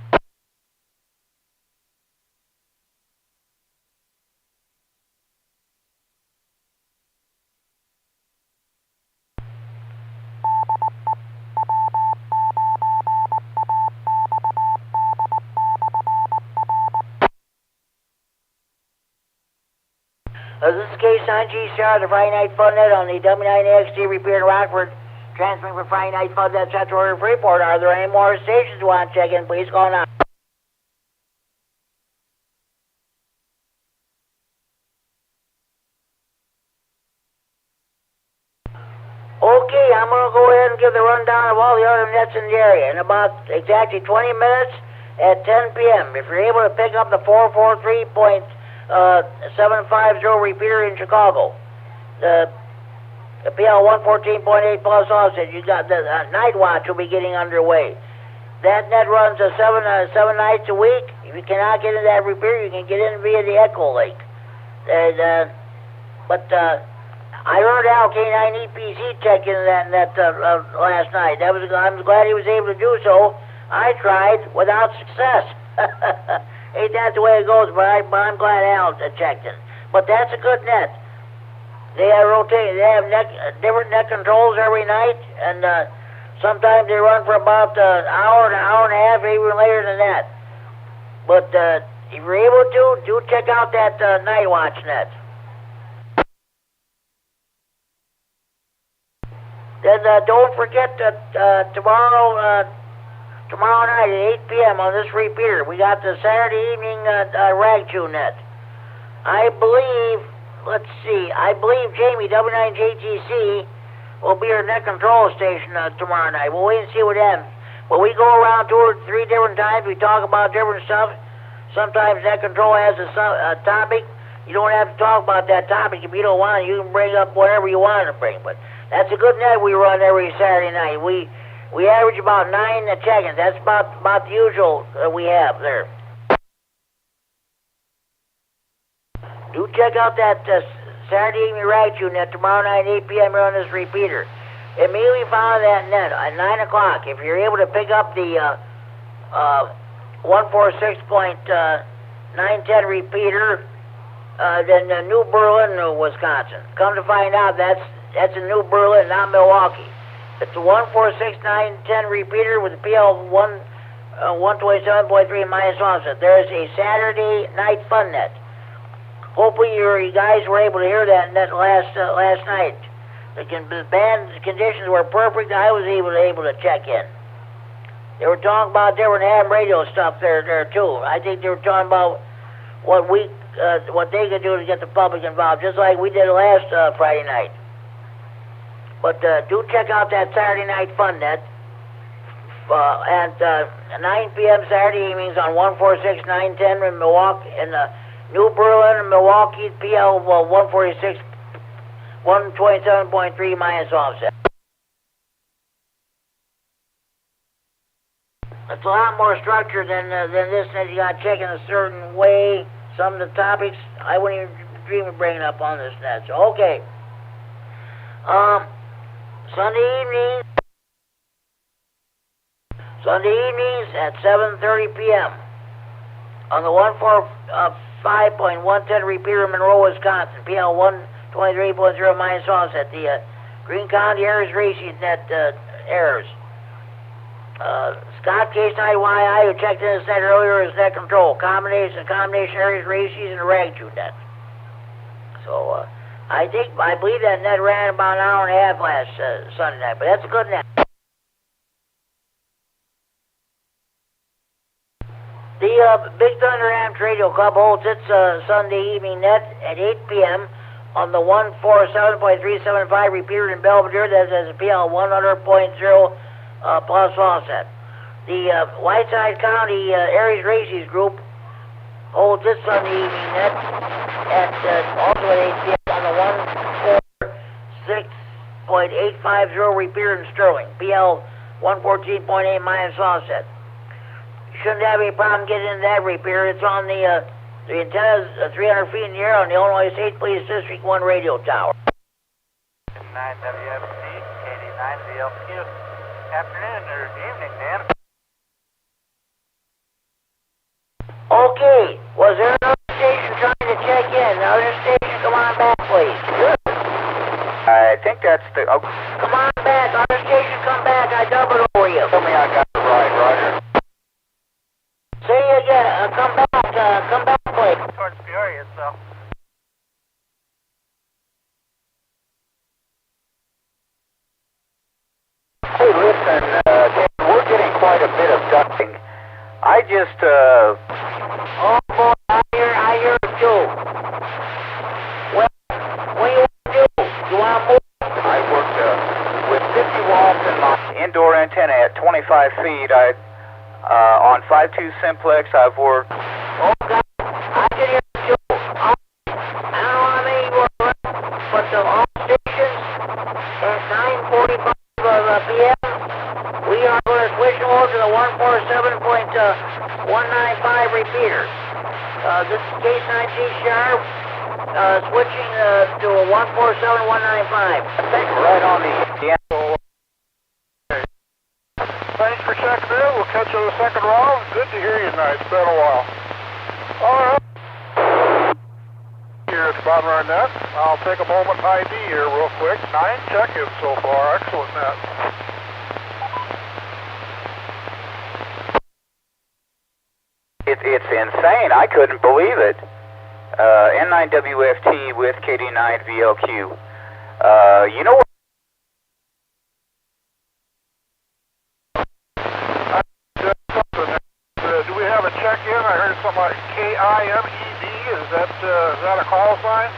This is K9GCR, the Friday Night Fun Net on the W9AXD Repeater in Rockford. Transferring for Friday Night Fun Net Central Area Freeport. Are there any more stations you want to check in? Please call now. Okay, I'm going to go ahead and give the rundown of all the other nets in the area. In about exactly 20 minutes at 10 p.m. If you're able to pick up the 443.750 repeater in Chicago, the PL 114.8 plus offset, you got the night watch will be getting underway. That net runs seven nights a week. If you cannot get into that repeater, you can get in via the Echo Link. I heard Al K9EPC check into that last night. I'm glad he was able to do so. I tried without success. Ain't that the way it goes? But I'm glad Al checked in. But that's a good net. They have different net controls every night, and Sometimes they run for about an hour and a half, even later than that. But if you're able to, do check out that night watch net. Then don't forget that tomorrow night at 8 p.m. on this repeater, we got the Saturday evening rag tune net. I believe Jamie, W9JTC, will be our net control station tomorrow night. We'll wait and see what happens. But we go around 2 or 3 different times. We talk about different stuff. Sometimes net control has a topic. You don't have to talk about that topic if you don't want it. You can bring up whatever you want to bring. But that's a good net we run every Saturday night. We average about 9 check-ins. That's about the usual we have there. Do check out that Saturday evening rag tune net tomorrow night at 8 p.m. on this repeater. Immediately following that net at 9 o'clock, if you're able to pick up the 146.910 repeater, then New Berlin, Wisconsin. Come to find out, that's in New Berlin, not Milwaukee. It's a 146.910 repeater with a PL 127.3 minus offset. There's a Saturday night fun net. Hopefully you guys were able to hear that net last night. The band conditions were perfect. I was able to check in. They were talking about different ham radio stuff there too. I think they were talking about what they could do to get the public involved, just like we did last Friday night. But do check out that Saturday night fun net at 9 p.m. Saturday evenings on 146.910 in Milwaukee, in New Berlin and Milwaukee, PL 127.3 minus offset. It's a lot more structured than this net. You got to check in a certain way. Some of the topics I wouldn't even dream of bringing up on this net. So, okay. Sunday evenings at 7:30 p.m. on the 145.110 repeater in Monroe, Wisconsin, PL 123.0 minus offset. The Green County Airs Racing net airs. Scott K9YI, who checked in his net earlier, is net control. Combination Airs Races and a rag tune net. So I believe that net ran about an hour and a half last Sunday night, but that's a good net. The Big Thunder Amps Radio Club holds its Sunday evening net at 8 p.m. on the 147.375 repeater in Belvedere that has a PL 100.0 plus offset. The Whiteside County Aries Races Group holds its Sunday evening net at also at 8 p.m. on the 146.850 repeater in Sterling, PL 114.8 minus offset. Shouldn't have any problem getting into that repeater. It's on the antenna's 300 feet in the air on the Illinois State Police District 1 radio tower. 9WFC, KD9VLQ. Afternoon or evening, Dan. Okay, was there another station trying to check in? Another station, come on back, please. I think that's the... Oh. Come on back, other station, come back. I doubled over you. Tell me I got it right, Roger. Say it again. Come back, please. Towards Peoria, so... Hey, listen, Dan, we're getting quite a bit of ducting. I just, Oh, boy, I hear it too. Well, what do you want to do? You want to move? I worked with 50 watts in my indoor antenna at 25 feet. On 5.2 simplex, I've worked... Oh, God, I can hear it too. I don't know how many you are running, but the all stations at 9:45 p.m., we are going to switch over to the 147.195 repeater. This is K9G Sharp, switching to a 147.195. Right on the end. Thanks for checking in. We'll catch you on the second round. Good to hear you tonight. It's been a while. All right. Here at the bottom of our net. I'll take a moment ID here real quick. 9 check-ins so far. Excellent net. It's insane. I couldn't believe it. N9WFT with KD9VLQ. You know what? Do we have a check-in? I heard something like KIMED. Is that a call sign?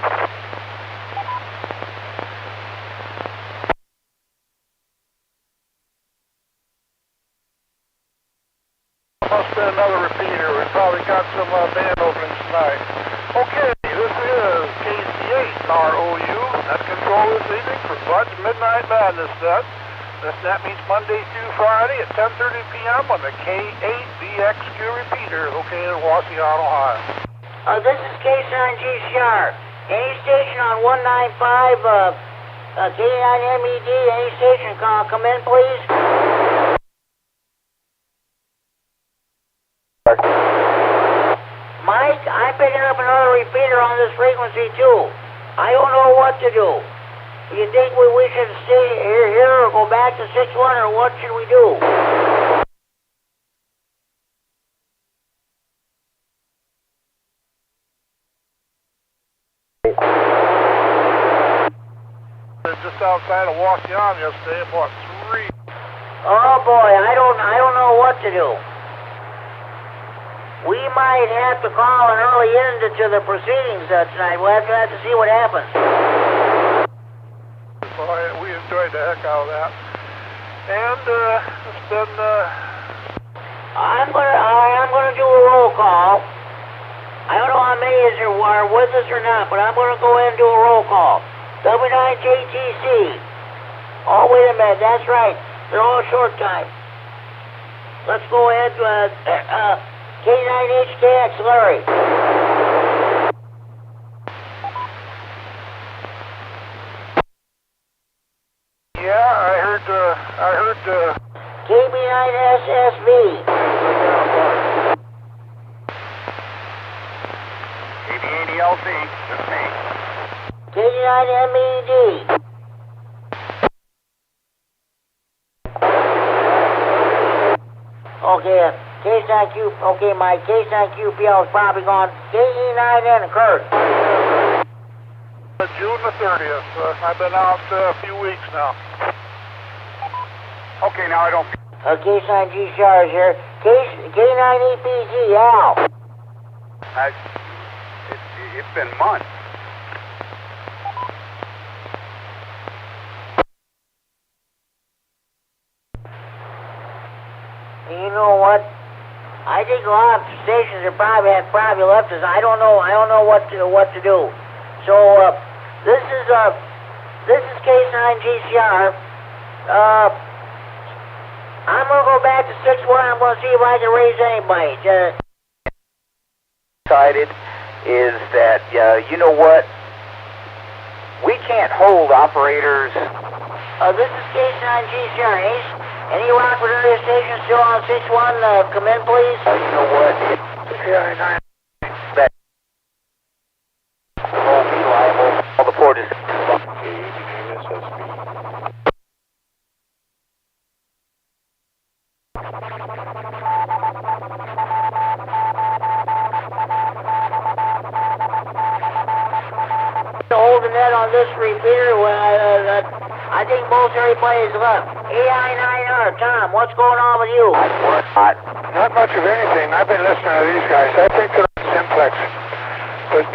Must be another repeater. We've probably got some band openings tonight. Okay, this is KC8ROU. Net control this evening for Bud's Midnight Madness set. This net meets Monday through Friday at 10:30 p.m. on the K9RFD Repeater located in Waukesha, Ohio. This is K9GCR. Any station on 195, K9MED, any station, come in, please. Mike, I'm picking up another repeater on this frequency, too. I don't know what to do. You think we should stay here or go back to 6-1, or what should we do? Just outside of Waukesha yesterday, about 3. Oh boy, I don't know what to do. We might have to call an early end to the proceedings tonight. We'll have to see what happens. Boy, we enjoyed the heck out of that. And it's been. I'm gonna do a roll call. I don't know how many are with us or not, but I'm gonna go ahead and do a roll call. W9JTC. Oh, wait a minute. That's right. They're all short time. Let's go ahead. K9HKX, Larry. Yeah, I heard. KB9SSV. KD9LC, that's me. KD9MED. Okay, K9Q. Okay, my K9QPL is probably gone. KD9N, Kurt. June the 30th. I've been out a few weeks now. Okay, now I don't... K9GCR is here. K9EPG, Al. It's been months. You know what? I think a lot of stations have probably left us. I don't know what to do. So this is K9GCR. I'm gonna go back to 6-1. I'm gonna see if I can raise anybody. Decided is that you know what? We can't hold operators. This is K9GCR. Any Rockford area station still on 6-1? Come in, please. You know what? Yeah, That won't be liable. All the port is. Hold the net on this repeater. I think most everybody's left. AI9R, Tom, what's going on with you? Not much of anything. I've been listening to these guys. I think they're on simplex. But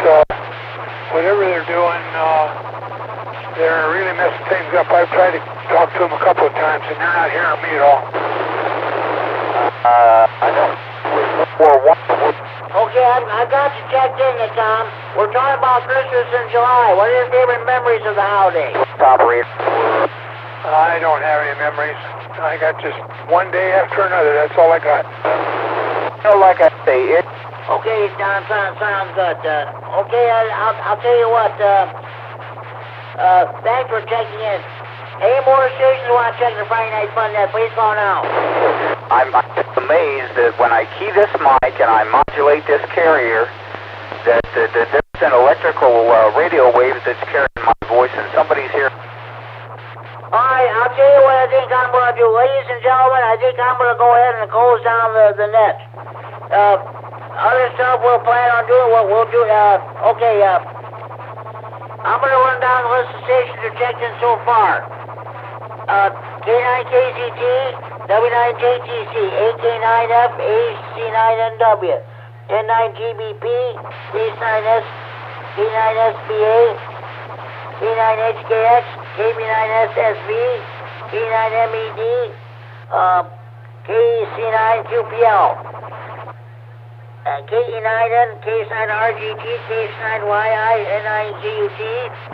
whatever they're doing, they're really messing things up. I've tried to talk to them a couple of times, and they're not hearing me at all. I don't. Okay, I got you checked in there, Tom. We're talking about Christmas in July. What are your favorite memories of the holiday? Operator. I don't have any memories. I got just one day after another. That's all I got. Like I say, it. Okay, Tom, sounds good. Okay, I'll tell you what. Thanks for checking in. Any more stations want to check the Friday Night Fun net? Please call now. I'm amazed that when I key this mic and I modulate this carrier, that there's an electrical radio wave that's carrying my voice, and somebody's here. All right, I'll tell you what I think I'm going to do. Ladies and gentlemen, I think I'm going to go ahead and close down the net. other stuff we'll plan on doing, what we'll do, okay, I'm going to run down the list of stations that checked in so far. K9KCT, W9JTC, AK9F, AC9NW, N9GBP, K9S, K9SBA, K9HKX, KB9SSV, K9MED, KC9QPL, KE9N, K9RGT, K9YI, N9GUT.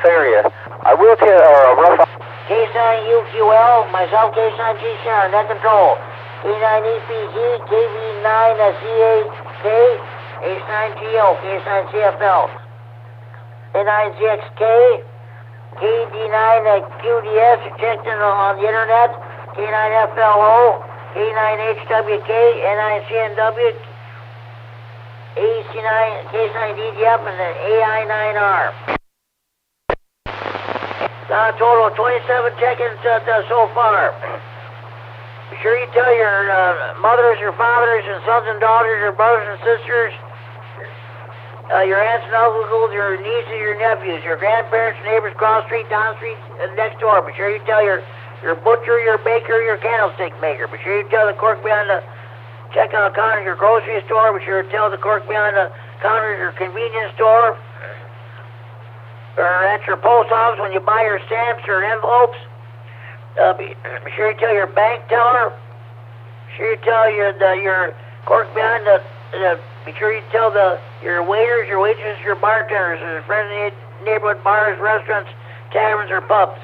Area. I will tell a rough. K9UQL, myself, K9G Sharon, net control. K9EPG, KV9CAK, H9GO, K9CFL. N9ZXK, KD9QDS, checked in on the internet. K9FLO, K9HWK, N9CNW, AC9, K9DDF, and then AI9R. Now a total of 27 check-ins so far. Be sure you tell your mothers, your fathers, and sons and daughters, your brothers and sisters, your aunts and uncles, your nieces, your nephews, your grandparents, neighbors, cross street, down street, and next door. Be sure you tell your butcher, your baker, your candlestick maker. Be sure you tell the clerk behind the checkout counter at your grocery store. Be sure to tell the clerk behind the counter at your convenience store. Or at your post office when you buy your stamps or envelopes. Be sure you tell your bank teller. Be sure you tell your clerk behind the be sure you tell your waiters, your waitresses, your bartenders, your friendly neighborhood bars, restaurants, taverns, or pubs.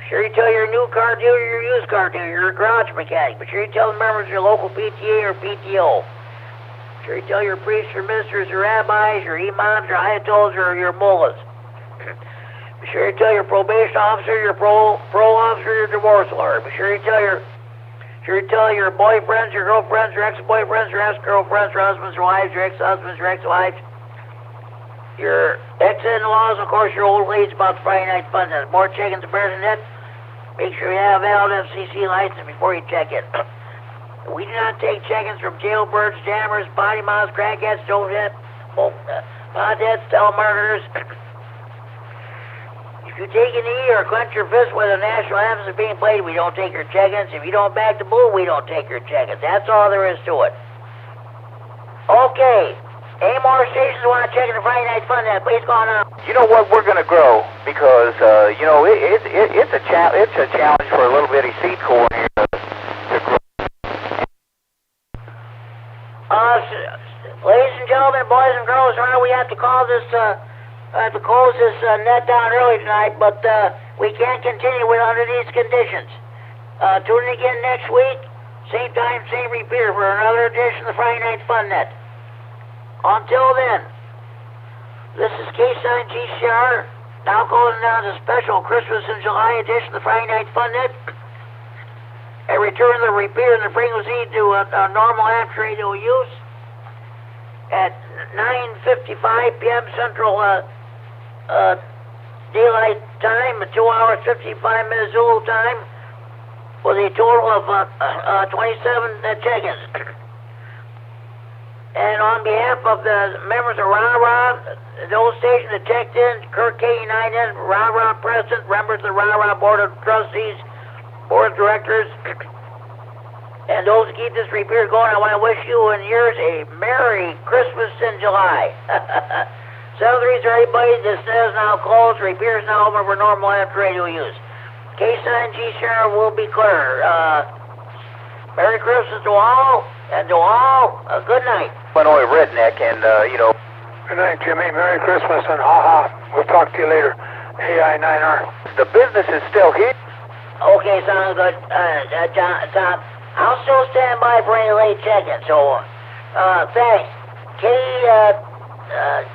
Be sure you tell your new car dealer, your used car dealer, your garage mechanic. Be sure you tell the members of your local PTA or PTO. Be sure you tell your priests, your ministers, your rabbis, your imams, your ayatollahs, or your mullahs. Be sure you tell your probation officer, your parole officer, your divorce lawyer. Be sure you tell your boyfriends, your girlfriends, your ex-boyfriends, your ex-girlfriends, your husbands, your wives, your ex-husbands, your ex-wives, your ex-in-laws, of course, your old ladies about the Friday night fun. There's more check-ins better than that. Make sure you have a valid FCC license before you check in. We do not take check-ins from jailbirds, jammers, potty mouths, crackheads, potheads, telemarketers. If you take a knee or clench your fist where the national anthem is being played, we don't take your check-ins. If you don't back the bull, we don't take your check-ins. That's all there is to it. Okay. Any more stations want to check in the Friday Night Fun? Please go on out. You know what? We're going to grow because it's a challenge for a little bitty seed corn here to grow. Ladies and gentlemen, boys and girls, we have to call this. To close this net down early tonight, but we can't continue under these conditions. Tune in again next week, same time, same repeater for another edition of the Friday Night Fun Net. Until then, this is K9GCR, now calling down the special Christmas in July edition of the Friday Night Fun Net. I return the repeater and the frequency to a normal amateur radio use at 9:55 p.m. Central Daylight Time, 2 hours 55 minutes Zulu time, with a total of 27 check-ins. And on behalf of the members of RAH, those stations that checked in, Kirk K9N, RAH President, members of the RAH Board of Trustees, Board of Directors, and those who keep this repeater going, I want to wish you and yours a Merry Christmas in July. 7-3 everybody, this net is now closed, repeater is now open for normal amateur radio use. K9GCR will be clear. Merry Christmas to all, and to all, a good night. Illinois redneck, and Good night, Jimmy. Merry Christmas, and ha-ha. We'll talk to you later. AI9R. The business is still here. Okay, sounds good. Tom, I'll still stand by for any late check-in, so, thanks.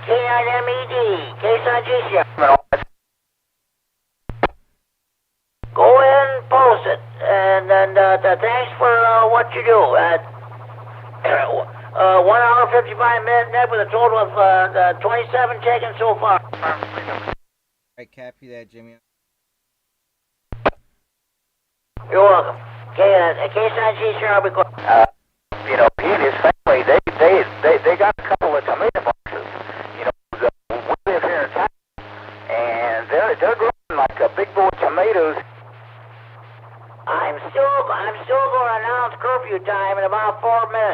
K9MED, K9GCR. Go in and post it, and thanks for what you do. 1 hour 55 minutes net with a total of 27 check-ins so far. Alright, copy that, Jimmy. You're welcome. K9GCR, I'll be quick. He and his family, they they're growing like big boy tomatoes. I'm still going to announce curfew time in about 4 minutes.